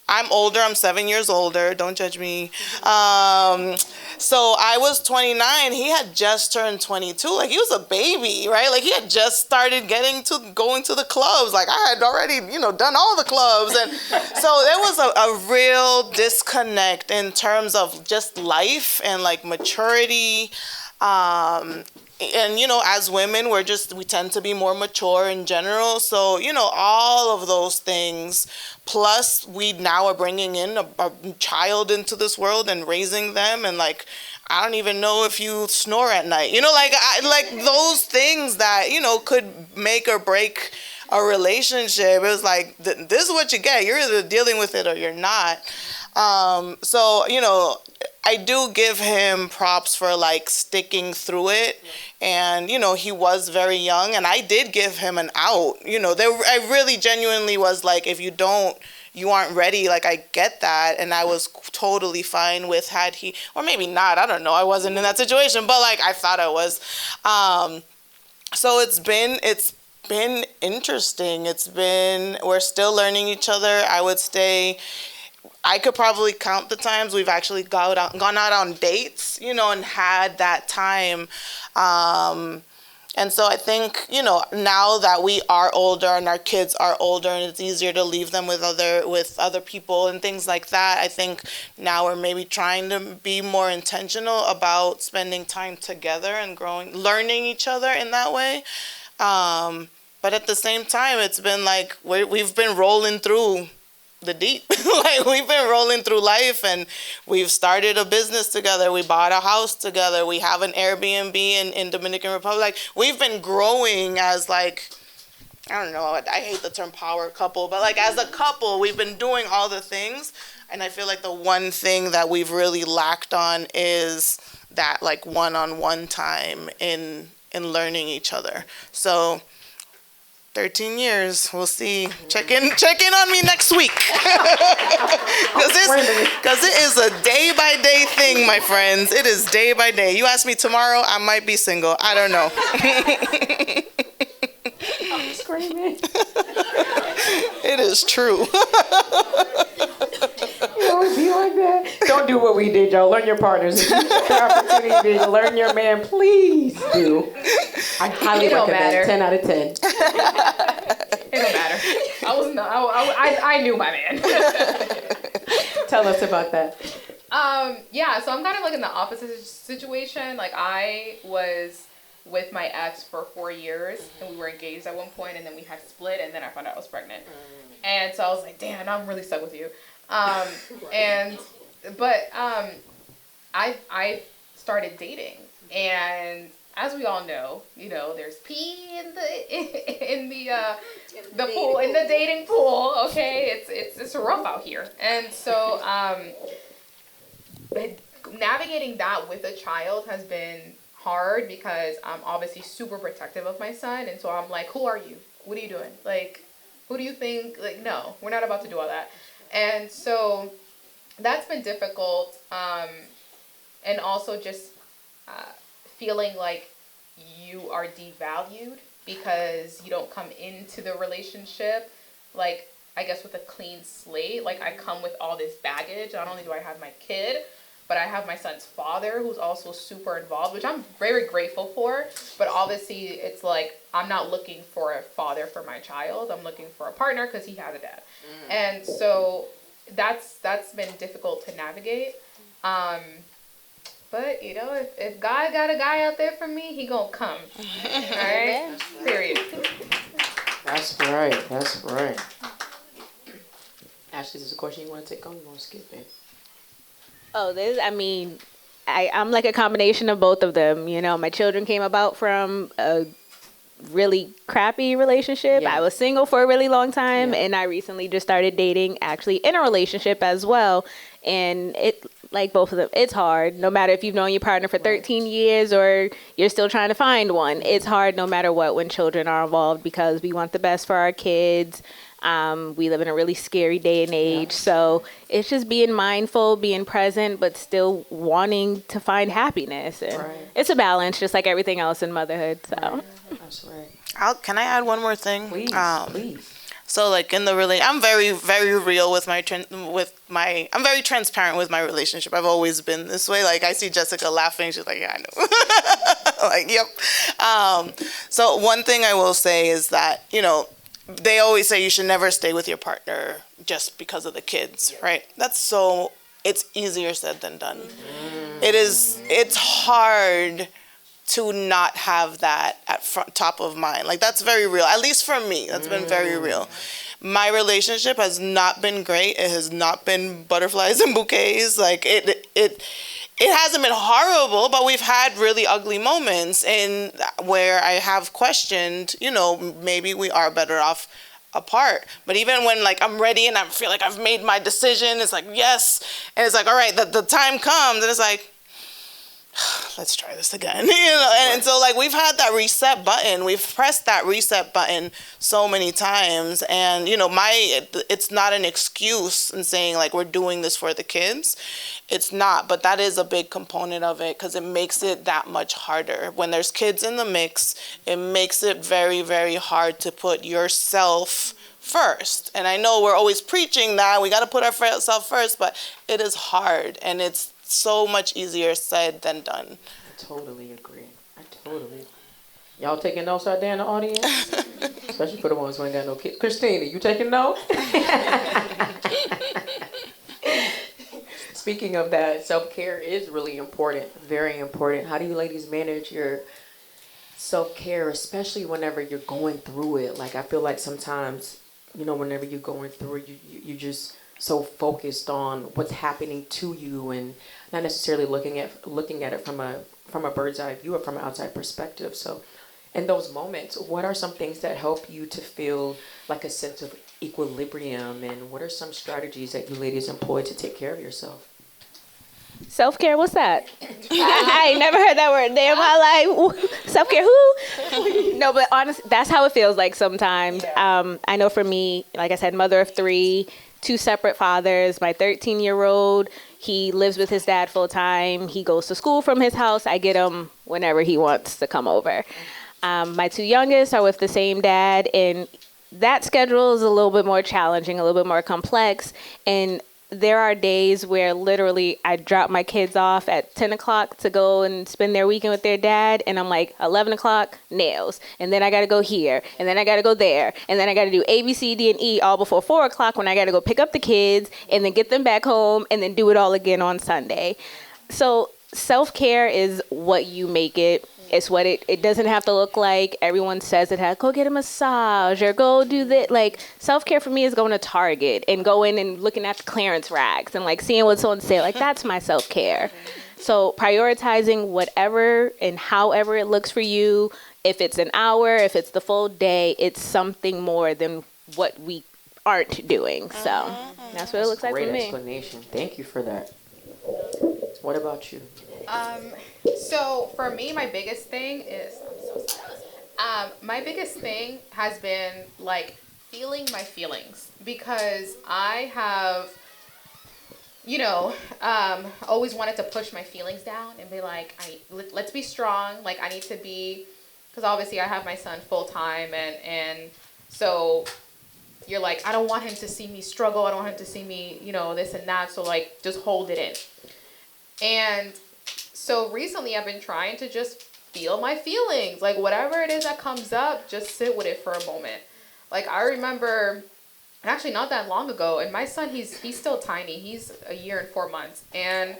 I'm older, I'm 7 years older, don't judge me. So I was 29, he had just turned 22. Like, he was a baby, right? Like, he had just started going to the clubs. Like, I had already, done all the clubs. And so there was a real disconnect in terms of just life and like maturity. And, as women, we tend to be more mature in general. So, all of those things, plus we now are bringing in a child into this world and raising them. And like, I don't even know if you snore at night, like those things that, could make or break a relationship. It was like, this is what you get. You're either dealing with it or you're not. So, I do give him props for like sticking through it. And, he was very young, and I did give him an out. I really genuinely was like, if you aren't ready, like, I get that. And I was totally fine with had he, or maybe not, I don't know. I wasn't in that situation, but like, I thought I was. So it's been interesting. We're still learning each other. I would say, I could probably count the times we've actually gone out on dates, and had that time. And so I think, now that we are older and our kids are older and it's easier to leave them with other people and things like that, I think now we're maybe trying to be more intentional about spending time together and learning each other in that way. But at the same time, it's been like we've been rolling through the deep. Like, we've been rolling through life, and we've started a business together. We bought a house together. We have an Airbnb in Dominican Republic. Like, we've been growing as like, I don't know, I hate the term power couple, but like as a couple, we've been doing all the things. And I feel like the one thing that we've really lacked on is that like one-on-one time in learning each other. So 13 years. We'll see. Check in on me next week. Because it is a day-by-day thing, my friends. It is day by day. You ask me tomorrow, I might be single. I don't know. I'm screaming. It is true. It would be like that. Don't do what we did, y'all. Learn your partners. If you get the opportunity to learn your man, please do. I highly recommend. 10 out of 10. It don't matter. I knew my man. Tell us about that. Yeah, so I'm kind of like in the opposite situation. Like, I was with my ex for 4 years, and we were engaged at one point, and then we had split, and then I found out I was pregnant. And so I was like, damn, I'm really stuck with you. I started dating, and as we all know, there's pee in the pool, in the dating pool. Okay, it's rough out here, and so navigating that with a child has been hard, because I'm obviously super protective of my son, and so I'm like, who are you? What are you doing? Like, who do you think? Like, no, we're not about to do all that. And so that's been difficult, and also just feeling like you are devalued because you don't come into the relationship, like, I guess with a clean slate. Like, I come with all this baggage. Not only do I have my kid, but I have my son's father who's also super involved, which I'm very grateful for. But obviously, it's like I'm not looking for a father for my child. I'm looking for a partner because he has a dad, and so that's been difficult to navigate. But you know, if God got a guy out there for me, he gonna come. All right. Period. That's right. That's right. Ashlee, is this a question you want to take on? You want to skip it? Oh, I'm like a combination of both of them. You know, my children came about from a really crappy relationship. Yeah. I was single for a really long time, Yeah. and I recently just started dating, actually in a relationship as well. And it, like both of them, it's hard. No matter if you've known your partner for 13 years or you're still trying to find one, it's hard no matter what when children are involved, because we want the best for our kids. We live in a really scary day and age. So it's just being mindful, being present, but still wanting to find happiness. And it's a balance, just like everything else in motherhood. So That's right. Can I add one more thing? Please, please. So like in the I'm very, very real with I'm very transparent with my relationship. I've always been this way. Like I see Jessica laughing. She's like, yeah, I know. Like, yep. So one thing I will say is that, you know, they always say you should never stay with your partner just because of the kids, right? It's easier said than done. It's hard to not have that at top of mind. Like that's very real, at least for me. That's been very real. My relationship has not been great. It has not been butterflies and bouquets. Like it hasn't been horrible, but we've had really ugly moments and where I have questioned, you know, maybe we are better off apart. But even when like I'm ready and I feel like I've made my decision, it's like yes, and it's like all right, the time comes and it's like let's try this again. You know, and so like we've had that reset button. We've pressed that reset button so many times, and you know, it's not an excuse in saying like we're doing this for the kids. It's not, but that is a big component of it because it makes it that much harder. When there's kids in the mix, it makes it very, very hard to put yourself first. And I know we're always preaching that we got to put ourselves first, but it is hard and it's so much easier said than done. I totally agree. Y'all taking notes out there in the audience? Especially for the ones who ain't got no kids. Christina, you taking notes? Speaking of that, self-care is really important, very important. How do you ladies manage your self-care, especially whenever you're going through it? Like, I feel like sometimes, you know, whenever you're going through it, you just so focused on what's happening to you and not necessarily looking at it from a bird's eye view or from an outside perspective. So in those moments, what are some things that help you to feel like a sense of equilibrium, and what are some strategies that you ladies employ to take care of yourself? self-care, what's that? I ain't never heard that word day in my life. Self-care, who? No, but honestly, that's how it feels like sometimes. I know for me, like I said, mother of 3, 2 separate fathers. My 13-year-old, he lives with his dad full time. He goes to school from his house. I get him whenever he wants to come over. My 2 youngest are with the same dad, and that schedule is a little bit more challenging, a little bit more complex. And there are days where literally I drop my kids off at 10 o'clock to go and spend their weekend with their dad. And I'm like, 11 o'clock, nails. And then I got to go here. And then I got to go there. And then I got to do A, B, C, D, and E all before 4 o'clock when I got to go pick up the kids and then get them back home and then do it all again on Sunday. So self-care is what you make it. It's what it doesn't have to look like. Everyone says it has, go get a massage or go do that. Like, self-care for me is going to Target and going and looking at the clearance racks and like seeing what's on sale. Like, that's my self-care. So prioritizing whatever and however it looks for you. If it's an hour, if it's the full day, it's something more than what we aren't doing. So that's what it looks like for me. Great explanation. Thank you for that. What about you? So for me, my biggest thing is, my biggest thing has been like feeling my feelings, because I have, always wanted to push my feelings down and be like, let's be strong. Like, I need to be, because obviously I have my son full time, and so you're like, I don't want him to see me struggle. I don't want him to see me, this and that. So like, just hold it in. And so recently I've been trying to just feel my feelings. Like whatever it is that comes up, just sit with it for a moment. Like I remember, actually not that long ago, and my son, he's still tiny. He's a year and 4 months. And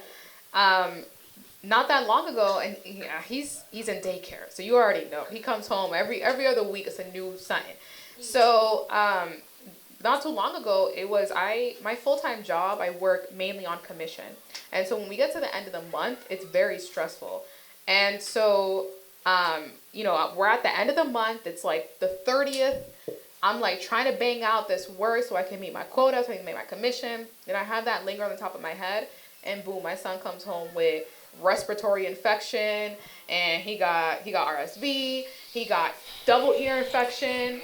not that long ago, and he's in daycare. So you already know. He comes home every other week. It's a new son. So not too long ago, it was my full-time job, I work mainly on commission. And so when we get to the end of the month, it's very stressful. And so, we're at the end of the month. It's like the 30th. I'm like trying to bang out this work so I can meet my quota, so I can make my commission. And I have that linger on the top of my head. And boom, my son comes home with respiratory infection. And he got RSV. He got double ear infection.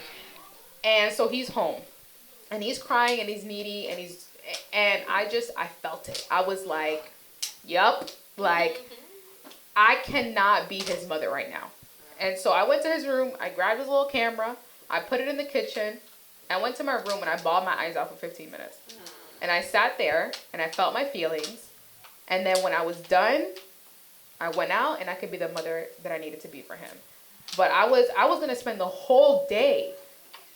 And so he's home. And he's crying and he's needy and I felt it. I was like, yup, like I cannot be his mother right now. And so I went to his room, I grabbed his little camera, I put it in the kitchen, I went to my room and I bawled my eyes out for 15 minutes. And I sat there and I felt my feelings. And then when I was done, I went out and I could be the mother that I needed to be for him. But I was going to spend the whole day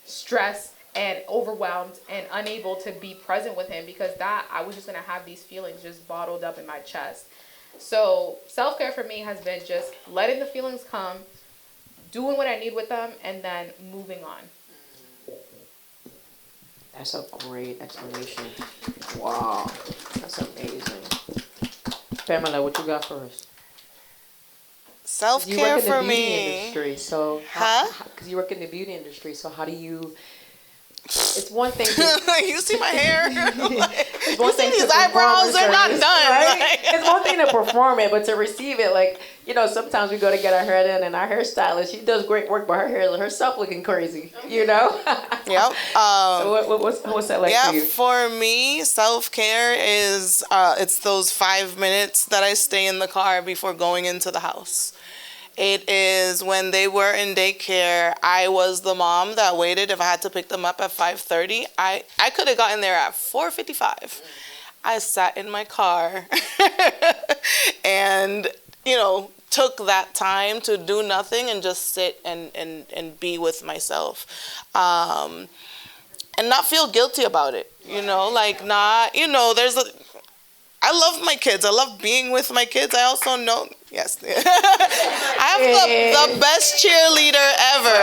stressed and overwhelmed and unable to be present with him because I was just going to have these feelings just bottled up in my chest. So self-care for me has been just letting the feelings come, doing what I need with them, and then moving on. That's a great explanation. Wow, that's amazing. Pamela, what you got for us? Self-care for me. You work in the beauty industry, so because you work in the beauty industry, so how do you? It's one thing to you see my hair. it's one thing these to eyebrows, they're not done. Right? Like. It's one thing to perform it, but to receive it, like, sometimes we go to get our hair done and our hairstylist, she does great work, but her hair herself looking crazy, Yep. So what's that like for you? For me, self-care is, it's those 5 minutes that I stay in the car before going into the house. It is when they were in daycare, I was the mom that waited if I had to pick them up at 5:30. I could have gotten there at 4:55. I sat in my car and, took that time to do nothing and just sit and be with myself. And not feel guilty about it, I love my kids. I love being with my kids. I also know, yes, I have the best cheerleader ever.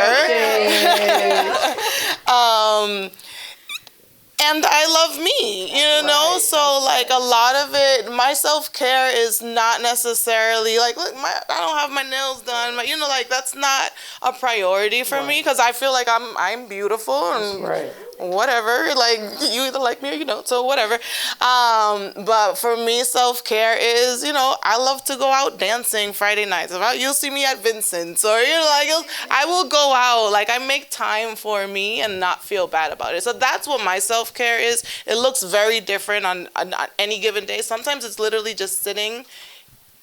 And I love me, right. So like a lot of it, my self-care is not necessarily like, look, I don't have my nails done, that's not a priority for me because I feel like I'm beautiful and whatever, like you either like me or you don't, so whatever. But for me, self-care is, I love to go out dancing Friday nights. You'll see me at Vincent's or, I will go out. Like I make time for me and not feel bad about it. So that's what my self-care is. It looks very different on any given day. Sometimes it's literally just sitting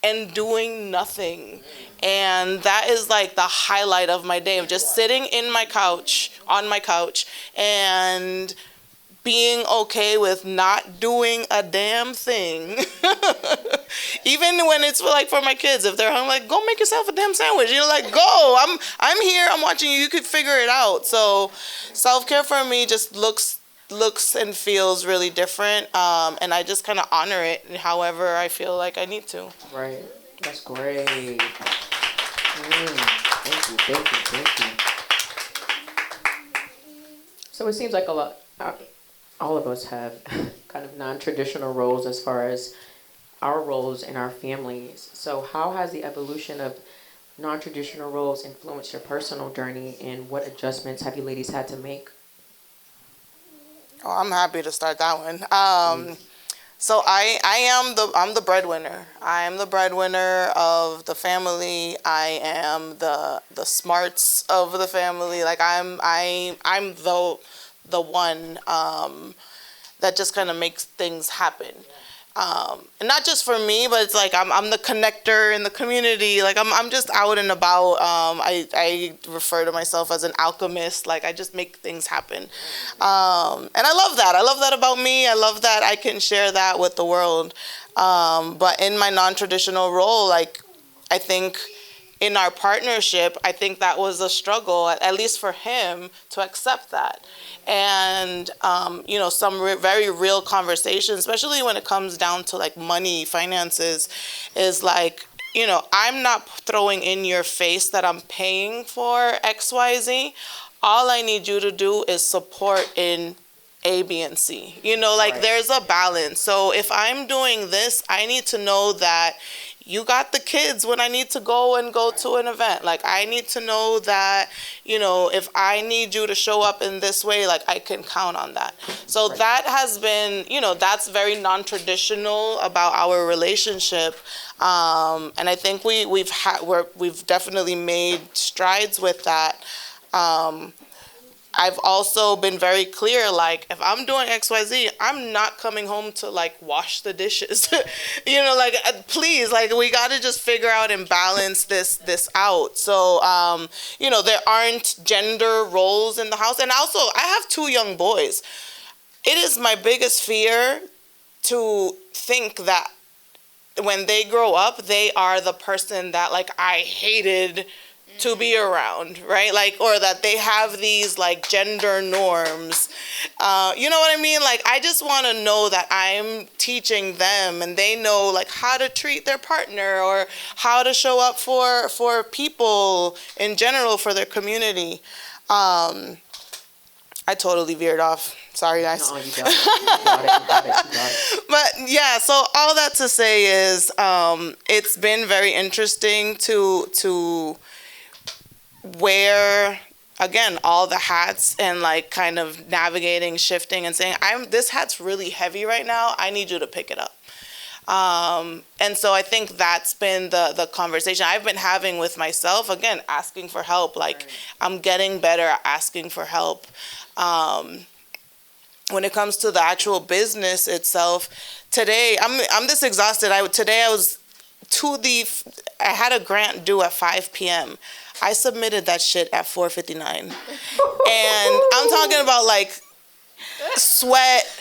and doing nothing. And that is like the highlight of my day, of just sitting on my couch and being okay with not doing a damn thing. Even when it's like for my kids, if they're home, like, go make yourself a damn sandwich. Go, I'm here, I'm watching you, you could figure it out. So self-care for me just looks and feels really different, and I just kind of honor it however I feel like I need to. Right. That's great. Thank you. So it seems like all of us have kind of non-traditional roles as far as our roles in our families. So how has the evolution of non-traditional roles influenced your personal journey, and what adjustments have you ladies had to make? Oh, I'm happy to start that one. So I'm the breadwinner. I am the breadwinner of the family. I am the smarts of the family. Like I'm the one that just kind of makes things happen. And not just for me, but it's like I'm the connector in the community. Like I'm just out and about. I refer to myself as an alchemist. Like I just make things happen. And I love that. I love that about me. I love that I can share that with the world. But in my non-traditional role, like I think in our partnership, I think that was a struggle, at least for him, to accept that. And, some very real conversations, especially when it comes down to like money, finances, is like, I'm not throwing in your face that I'm paying for X, Y, Z. All I need you to do is support in A, B, and C. Right. There's a balance. So if I'm doing this, I need to know that you got the kids when I need to go to an event. Like, I need to know that, if I need you to show up in this way, like, I can count on that. So right. That has been, that's very non-traditional about our relationship. And I think we've definitely made strides with that. I've also been very clear, like, if I'm doing XYZ, I'm not coming home to, like, wash the dishes. Please, like, we got to just figure out and balance this out. So, there aren't gender roles in the house. And also, I have 2 young boys. It is my biggest fear to think that when they grow up, they are the person that, like, I hated to be around, right? Like, or that they have these like gender norms. You know what I mean? Like, I just want to know that I'm teaching them and they know like how to treat their partner or how to show up for people in general, for their community. I totally veered off. Sorry, guys. No, you got it. But yeah, so all that to say is it's been very interesting to wear, again, all the hats and like kind of navigating, shifting and saying, this hat's really heavy right now. I need you to pick it up. And so I think that's been the conversation I've been having with myself, again, asking for help. Like, right. I'm getting better at asking for help. When it comes to the actual business itself, today, I'm this exhausted. I had a grant due at 5 p.m. I submitted that shit at 4:59. And I'm talking about like sweat,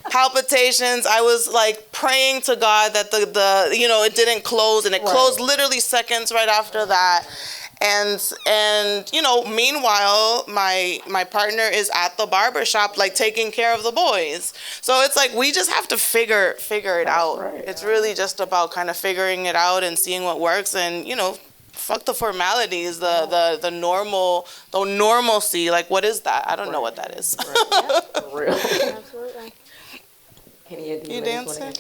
palpitations. I was like praying to God that the it didn't close, and it closed literally seconds right after that. And meanwhile, my partner is at the barber shop, like taking care of the boys. So it's like we just have to figure it out. Right. It's really just about kind of figuring it out and seeing what works, and fuck the formalities, the normalcy. Like, what is that? I don't know what that is. Right. Yeah, for real. Absolutely. You dancing?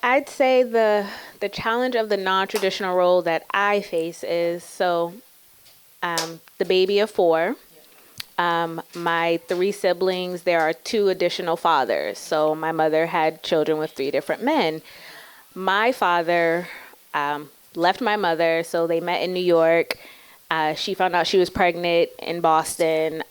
I'd say the challenge of the non-traditional role that I face is the baby of 4. My 3 siblings, there are 2 additional fathers. So my mother had children with 3 different men. My father left my mother, so they met in New York. She found out she was pregnant in Boston,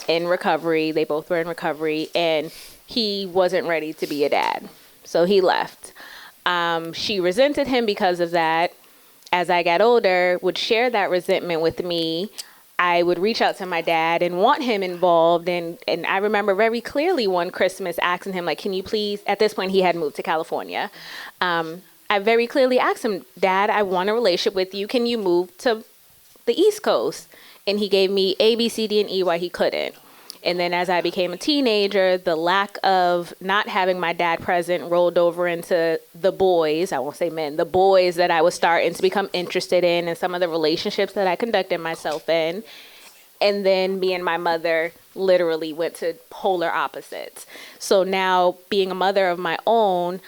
in recovery. They both were in recovery, and he wasn't ready to be a dad. So he left. She resented him because of that. As I got older, would share that resentment with me. I would reach out to my dad and want him involved. And I remember very clearly one Christmas asking him, like, can you please, at this point he had moved to California. I very clearly asked him, Dad, I want a relationship with you. Can you move to the East Coast? And he gave me A, B, C, D, and E why he couldn't. And then as I became a teenager, the lack of not having my dad present rolled over into the boys, I won't say men, the boys that I was starting to become interested in and some of the relationships that I conducted myself in. And then me and my mother literally went to polar opposites. So now being a mother of my own,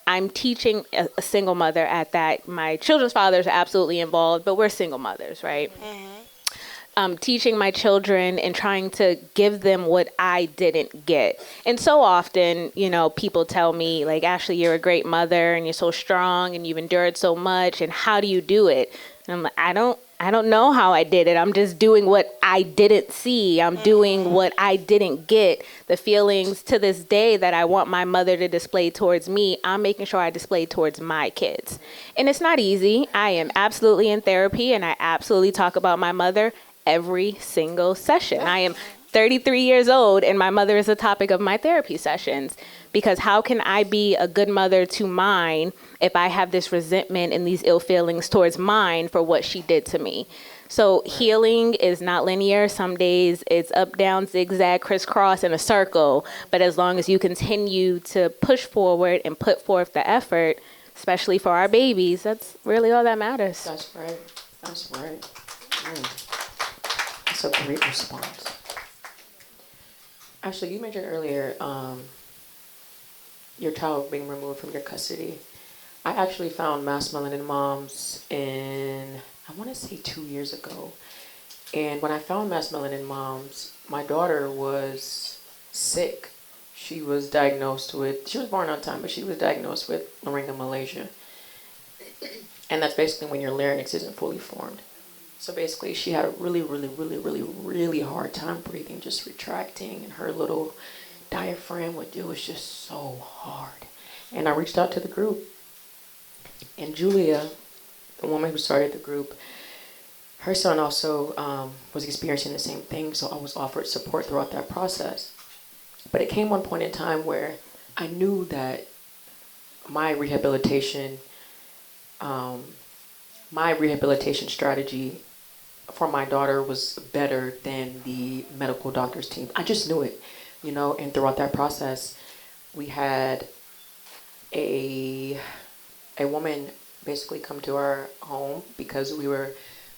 I'm teaching a single mother at that. My children's fathers are absolutely involved, but we're single mothers, right? Mm-hmm. Teaching my children and trying to give them what I didn't get. And so often, people tell me, like, Ashlee, you're a great mother and you're so strong and you've endured so much. And how do you do it? And I'm like, I don't I don't know how I did it. I'm just doing what I didn't see. I'm doing what I didn't get. The feelings to this day that I want my mother to display towards me, I'm making sure I display towards my kids. And it's not easy. I am absolutely in therapy, and I absolutely talk about my mother every single session. I am 33 years old, and my mother is the topic of my therapy sessions. Because how can I be a good mother to mine if I have this resentment and these ill feelings towards mine for what she did to me? So healing is not linear. Some days it's up, down, zigzag, crisscross, in a circle. But as long as you continue to push forward and put forth the effort, especially for our babies, that's really all that matters. That's right. That's right. That's a great response. Ashlee, you mentioned earlier your child being removed from your custody. I actually found mass melanin moms in, I want to say 2 years ago. And when I found mass melanin moms, my daughter was sick. She was diagnosed with, she was born on time, but she was diagnosed with laryngomalacia. And that's basically when your larynx isn't fully formed. So basically she had a really hard time breathing, just retracting, and her little diaphragm would do was just so hard. And I reached out to the group, and Julia, the woman who started the group, her son also was experiencing the same thing, so I was offered support throughout that process. But it came one point in time where I knew that my rehabilitation strategy for my daughter was better than the medical doctor's team. I just knew it, you know, and throughout that process, we had a woman basically come to our home because we were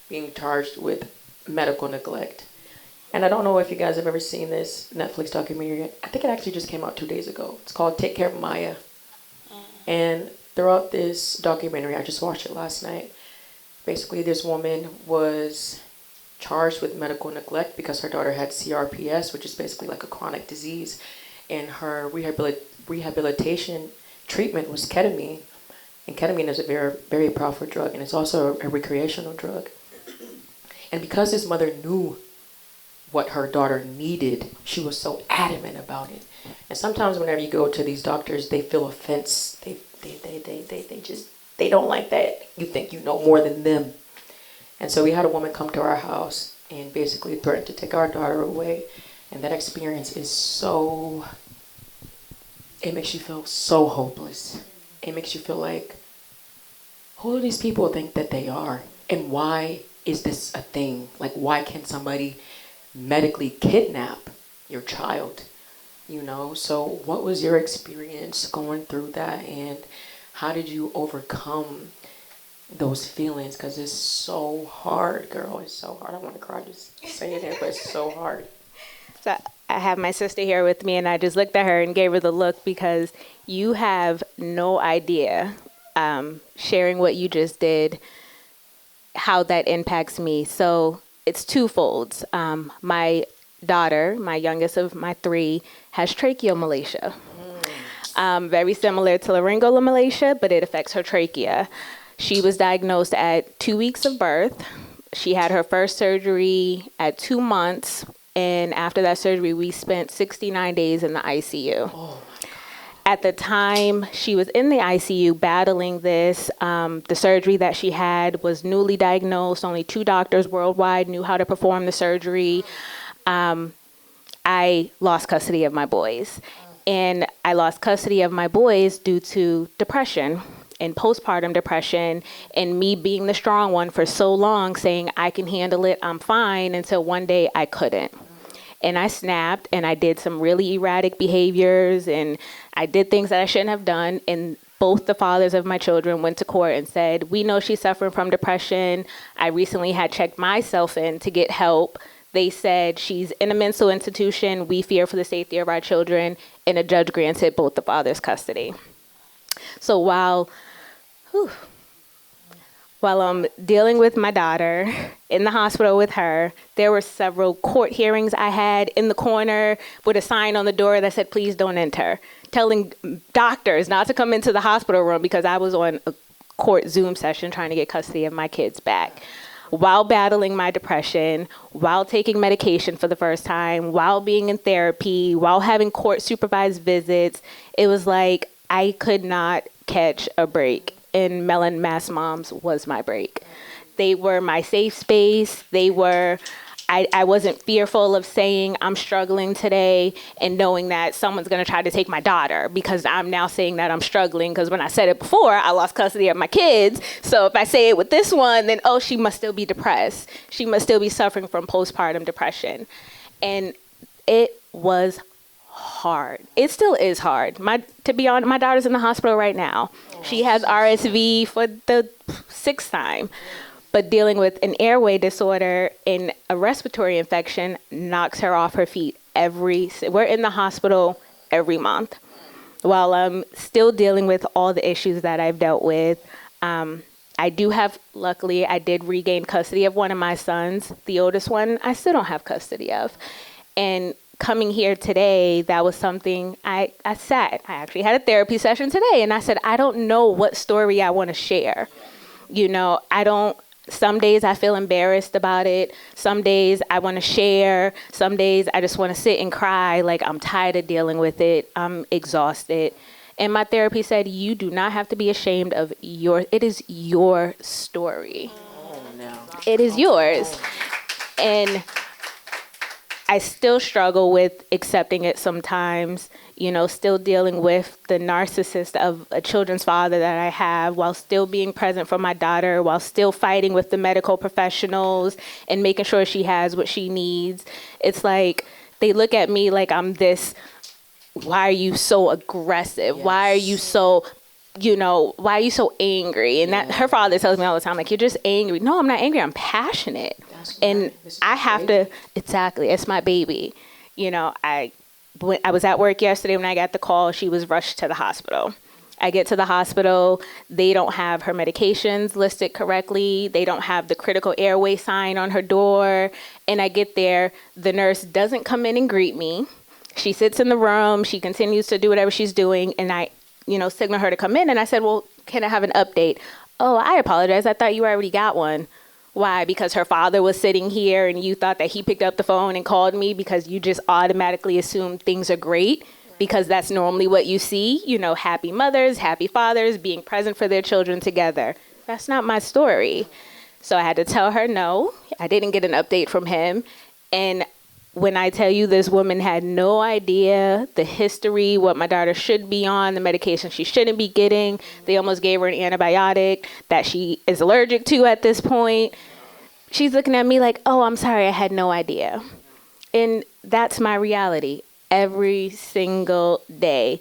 being charged with medical neglect. And I don't know if you guys have ever seen this Netflix documentary. I think it actually just came out 2 days ago. It's called Take Care of Maya. And throughout this documentary, I just watched it last night, basically this woman was charged with medical neglect because her daughter had CRPS, which is basically like a chronic disease, and her rehabilitation treatment was ketamine. And ketamine is a very, very powerful drug, and it's also a recreational drug. And because this mother knew what her daughter needed, she was so adamant about it. And sometimes whenever you go to these doctors, they feel offense. They don't like that you think you know more than them. And so we had a woman come to our house and basically threatened to take our daughter away. And that experience is so, it makes you feel so hopeless. It makes you feel like, who do these people think that they are? And why is this a thing? Like, why can somebody medically kidnap your child? You know, so what was your experience going through that, and how did you overcome those feelings? Because it's so hard, girl. It's so hard. I want to cry just saying it, but it's so hard. So I have my sister here with me, and I just looked at her and gave her the look, because you have no idea, sharing what you just did, how that impacts me. So it's twofold. My daughter, my youngest of my three, has tracheomalacia. Very similar to laryngomalacia, but it affects her trachea. She was diagnosed at 2 weeks of birth. She had her first surgery at 2 months, and after that surgery, we spent 69 days in the ICU. Oh. At the time she was in the ICU battling this, the surgery that she had was newly diagnosed. Only 2 doctors worldwide knew how to perform the surgery. I lost custody of my boys. And I lost custody of my boys due to depression and postpartum depression, and me being the strong one for so long, saying I can handle it, I'm fine, until one day I couldn't. And I snapped, and I did some really erratic behaviors, and I did things that I shouldn't have done. And both the fathers of my children went to court and said, we know she's suffering from depression. I recently had checked myself in to get help. They said she's in a mental institution. We fear for the safety of our children, and a judge granted both the fathers custody. So while I'm dealing with my daughter in the hospital with her, there were several court hearings I had in the corner with a sign on the door that said, please don't enter, telling doctors not to come into the hospital room because I was on a court Zoom session trying to get custody of my kids back. while battling my depression, while taking medication for the first time, while being in therapy, while having court supervised visits. It was like I could not catch a break. And Melanin Mass Moms was my break. They were my safe space. I wasn't fearful of saying I'm struggling today and knowing that someone's going to try to take my daughter because I'm now saying that I'm struggling, because when I said it before, I lost custody of my kids. So if I say it with this one, then, oh, she must still be depressed. She must still be suffering from postpartum depression. And it was hard. It still is hard. To be honest, my daughter's in the hospital right now. She has RSV for the 6th time. But dealing with an airway disorder and a respiratory infection knocks her off her feet. We're in the hospital every month while I'm still dealing with all the issues that I've dealt with. Luckily, I did regain custody of one of my sons. The oldest one, I still don't have custody of. And coming here today, that was something I actually had a therapy session today, and I said, I don't know what story I want to share. Some days I feel embarrassed about it. Some days I want to share. Some days I just want to sit and cry like I'm tired of dealing with it. I'm exhausted. And my therapist said, you do not have to be ashamed of it is your story. Oh, no. It is yours. And I still struggle with accepting it sometimes, still dealing with the narcissist of a children's father that I have, while still being present for my daughter, while still fighting with the medical professionals and making sure she has what she needs. It's like they look at me like I'm this, why are you so aggressive? Yes. Why are you so why are you so angry? And that her father tells me all the time, like, you're just angry. No, I'm not angry. I'm passionate. And I have to, exactly, it's my baby. I was at work yesterday when I got the call. She was rushed to the hospital. I get to the hospital. They don't have her medications listed correctly. They don't have the critical airway sign on her door. And I get there. The nurse doesn't come in and greet me. She sits in the room. She continues to do whatever she's doing. And I signal her to come in. And I said, well, can I have an update? Oh, I apologize. I thought you already got one. Why? Because her father was sitting here and you thought that he picked up the phone and called me because you just automatically assume things are great because that's normally what you see. Happy mothers, happy fathers being present for their children together. That's not my story. So I had to tell her no. I didn't get an update from him. And when I tell you this woman had no idea the history, what my daughter should be on, the medication she shouldn't be getting. They almost gave her an antibiotic that she is allergic to at this point. She's looking at me like, oh, I'm sorry, I had no idea. And that's my reality every single day.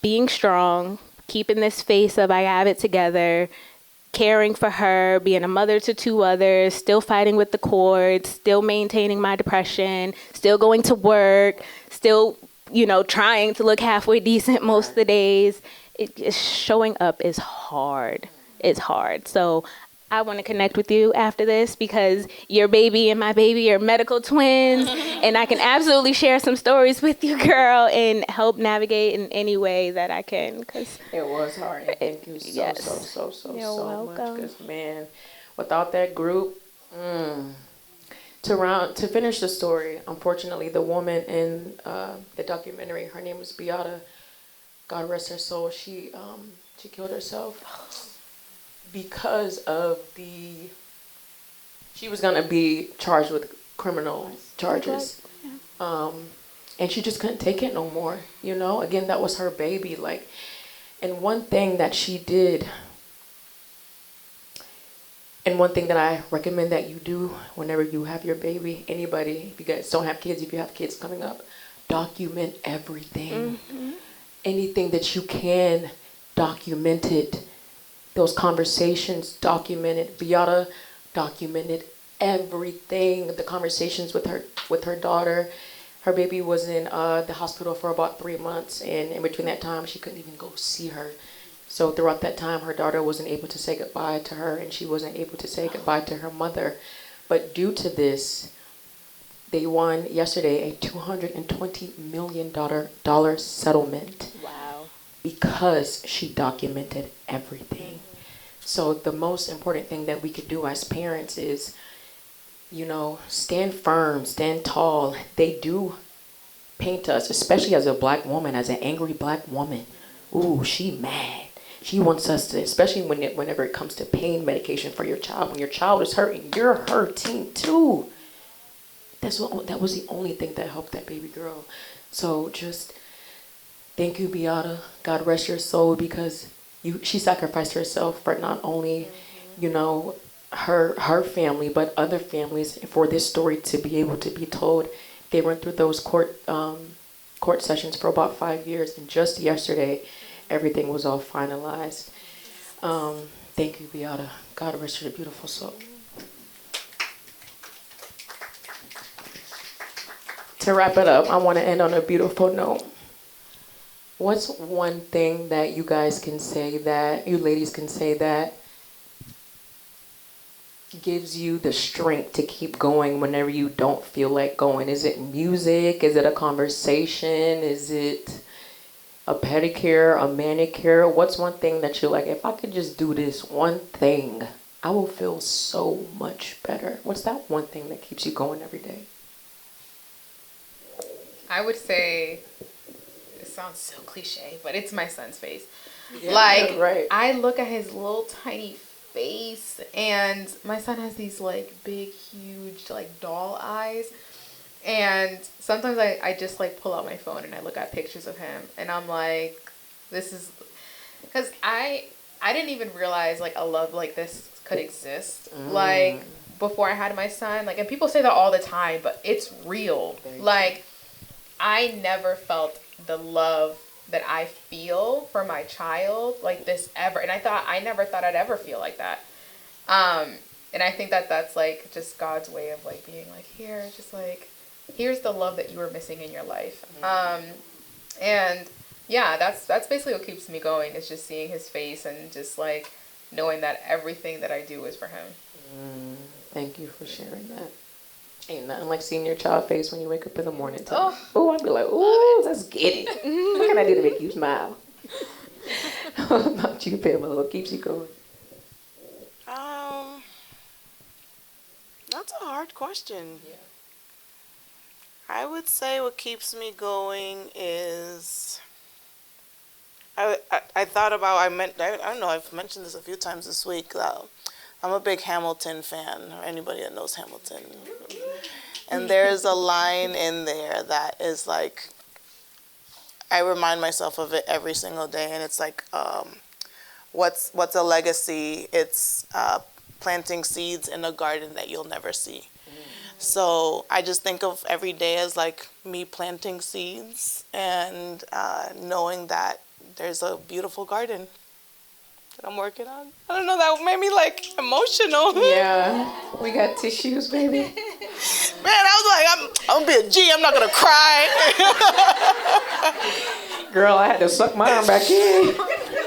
Being strong, keeping this face of I have it together, caring for her, being a mother to 2 others, still fighting with the courts, still maintaining my depression, still going to work, still, trying to look halfway decent most of the days. Showing up is hard. It's hard. So I want to connect with you after this because your baby and my baby are medical twins, and I can absolutely share some stories with you, girl, and help navigate in any way that I can. Cause it was hard. Thank you so yes. so much. Because, man, without that group, to finish the story, unfortunately, the woman in the documentary, her name was Beata, God rest her soul, she killed herself. Because of she was going to be charged with criminal charges. And she just couldn't take it no more, Again, that was her baby. And one thing that she did, and one thing that I recommend that you do whenever you have your baby, anybody, if you guys don't have kids, if you have kids coming up, document everything. Mm-hmm. Anything that you can, document it. Those conversations documented. Beata documented everything. The conversations with her daughter. Her baby was in the hospital for about 3 months, and in between that time, she couldn't even go see her. So throughout that time, her daughter wasn't able to say goodbye to her, and she wasn't able to say goodbye to her mother. But due to this, they won yesterday a $220 million settlement. Wow. Because she documented everything. So the most important thing that we could do as parents is, stand firm, stand tall. They do paint us, especially as a black woman, as an angry black woman. Ooh, she mad. She wants us to, especially whenever it comes to pain medication for your child. When your child is hurting, you're hurting too. That was the only thing that helped that baby girl. So just thank you, Beata. God rest your soul, because she sacrificed herself for not only, her family, but other families, for this story to be able to be told. They went through those court sessions for about 5 years, and just yesterday, everything was all finalized. Thank you, Beata. God rest your beautiful soul. To wrap it up, I want to end on a beautiful note. What's one thing that you guys can say, that you ladies can say, that gives you the strength to keep going whenever you don't feel like going? Is it music? Is it a conversation? Is it a pedicure, a manicure? What's one thing that you're like, if I could just do this one thing, I will feel so much better? What's that one thing that keeps you going every day? I would say, it sounds so cliche, but it's my son's face. Yeah, right. I look at his little tiny face, and my son has these like big, huge, like doll eyes. And sometimes I just like pull out my phone and I look at pictures of him, and I'm like, this is, because I didn't even realize like a love like this could exist. Like before I had my son, like, and people say that all the time, but it's real. Like, I never felt the love that I feel for my child like this ever. And I never thought I'd ever feel like that. And I think that that's like just God's way of like being like, here, just like, here's the love that you were missing in your life. And yeah, that's basically what keeps me going, is just seeing his face and just like knowing that everything that I do is for him. Thank you for sharing that. Ain't nothing like seeing your child face when you wake up in the morning time. Oh, I'd be like, ooh, let's get it. What can I do to make you smile? What about you, Pamela? What keeps you going? That's a hard question. Yeah. I would say what keeps me going is, I thought about, I don't know, I've mentioned this a few times this week. I'm a big Hamilton fan, or anybody that knows Hamilton. And there's a line in there that is like, I remind myself of it every single day, and it's like, what's a legacy? It's planting seeds in a garden that you'll never see. So I just think of every day as like me planting seeds and knowing that there's a beautiful garden that I'm working on. I don't know, that made me like emotional. Yeah, we got tissues, baby. Man, I was like, I'm gonna be a G, I'm not gonna cry. Girl, I had to suck my arm back in.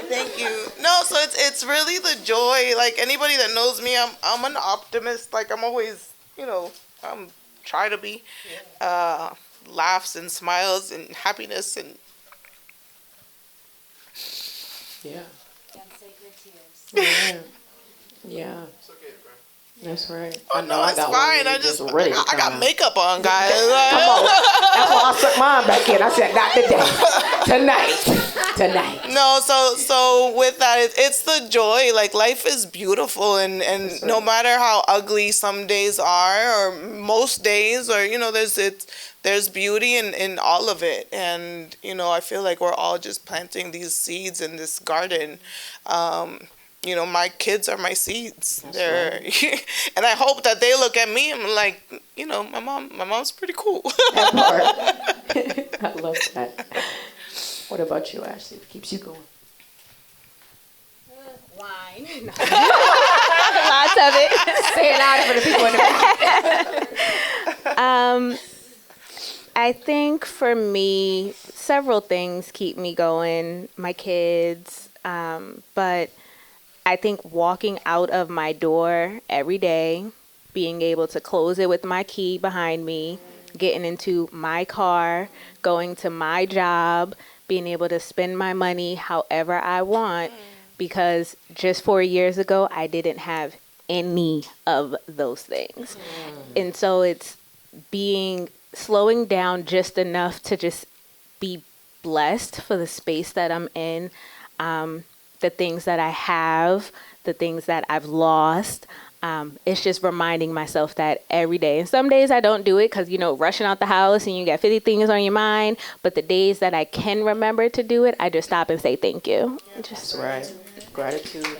Thank you. No, so it's really the joy. Like, anybody that knows me, I'm an optimist. Like, I'm always, I'm try to be. Laughs and smiles and happiness and. Yeah. And sacred tears. Yeah. It's okay, bro. That's right. Oh, no, it's fine. I got makeup on, guys. Come on. That's why I sucked mine back in. I said, not today. Tonight. No, so with that, it's the joy. Like, life is beautiful, and no matter how ugly some days are, or most days, or, there's beauty in all of it. And, I feel like we're all just planting these seeds in this garden. My kids are my seeds. Right. And I hope that they look at me and I'm like, my mom's pretty cool. That part. I love that. What about you, Ashlee? What keeps you going? Wine. Lots of it. Say it out for the people in the back. I think for me, several things keep me going. My kids, but I think walking out of my door every day, being able to close it with my key behind me, getting into my car, going to my job, being able to spend my money however I want, because just 4 years ago, I didn't have any of those things. And so it's slowing down just enough to just be blessed for the space that I'm in, the things that I have, the things that I've lost. It's just reminding myself that every day. And some days I don't do it because, rushing out the house and you got 50 things on your mind. But the days that I can remember to do it, I just stop and say thank you. That's right. Gratitude,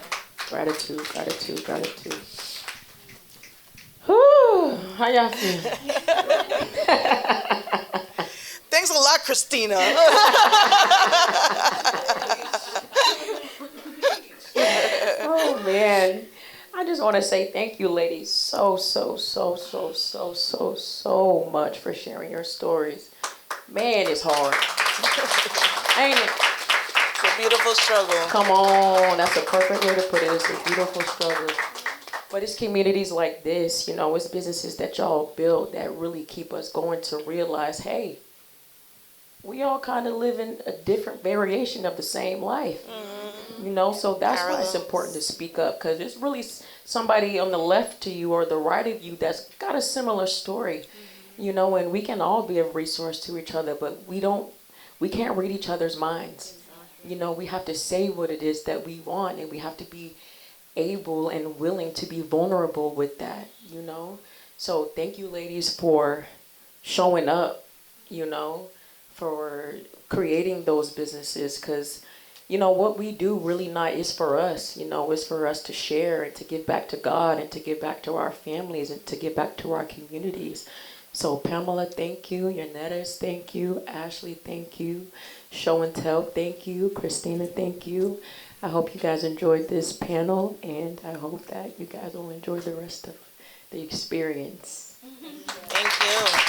gratitude, gratitude, gratitude. Whew, how y'all feel? Thanks a lot, Christina. Oh man, I just want to say thank you, ladies, so much for sharing your stories. Man, it's hard, ain't it? It's a beautiful struggle. Come on, that's a perfect way to put it. It's a beautiful struggle. But it's communities like this, it's businesses that y'all build that really keep us going to realize, hey, we all kind of live in a different variation of the same life. So that's why it's important to speak up, because there's really somebody on the left to you or the right of you that's got a similar story, and we can all be a resource to each other, but we can't read each other's minds. We have to say what it is that we want, and we have to be able and willing to be vulnerable with that, So thank you, ladies, for showing up, for creating those businesses, because what we do really not is for us, it's for us to share and to give back to God and to give back to our families and to give back to our communities. So Pamela, thank you. Yanerys, thank you. Ashlee, thank you. Show and Tell, thank you. Christina, thank you. I hope you guys enjoyed this panel, and I hope that you guys will enjoy the rest of the experience. Thank you.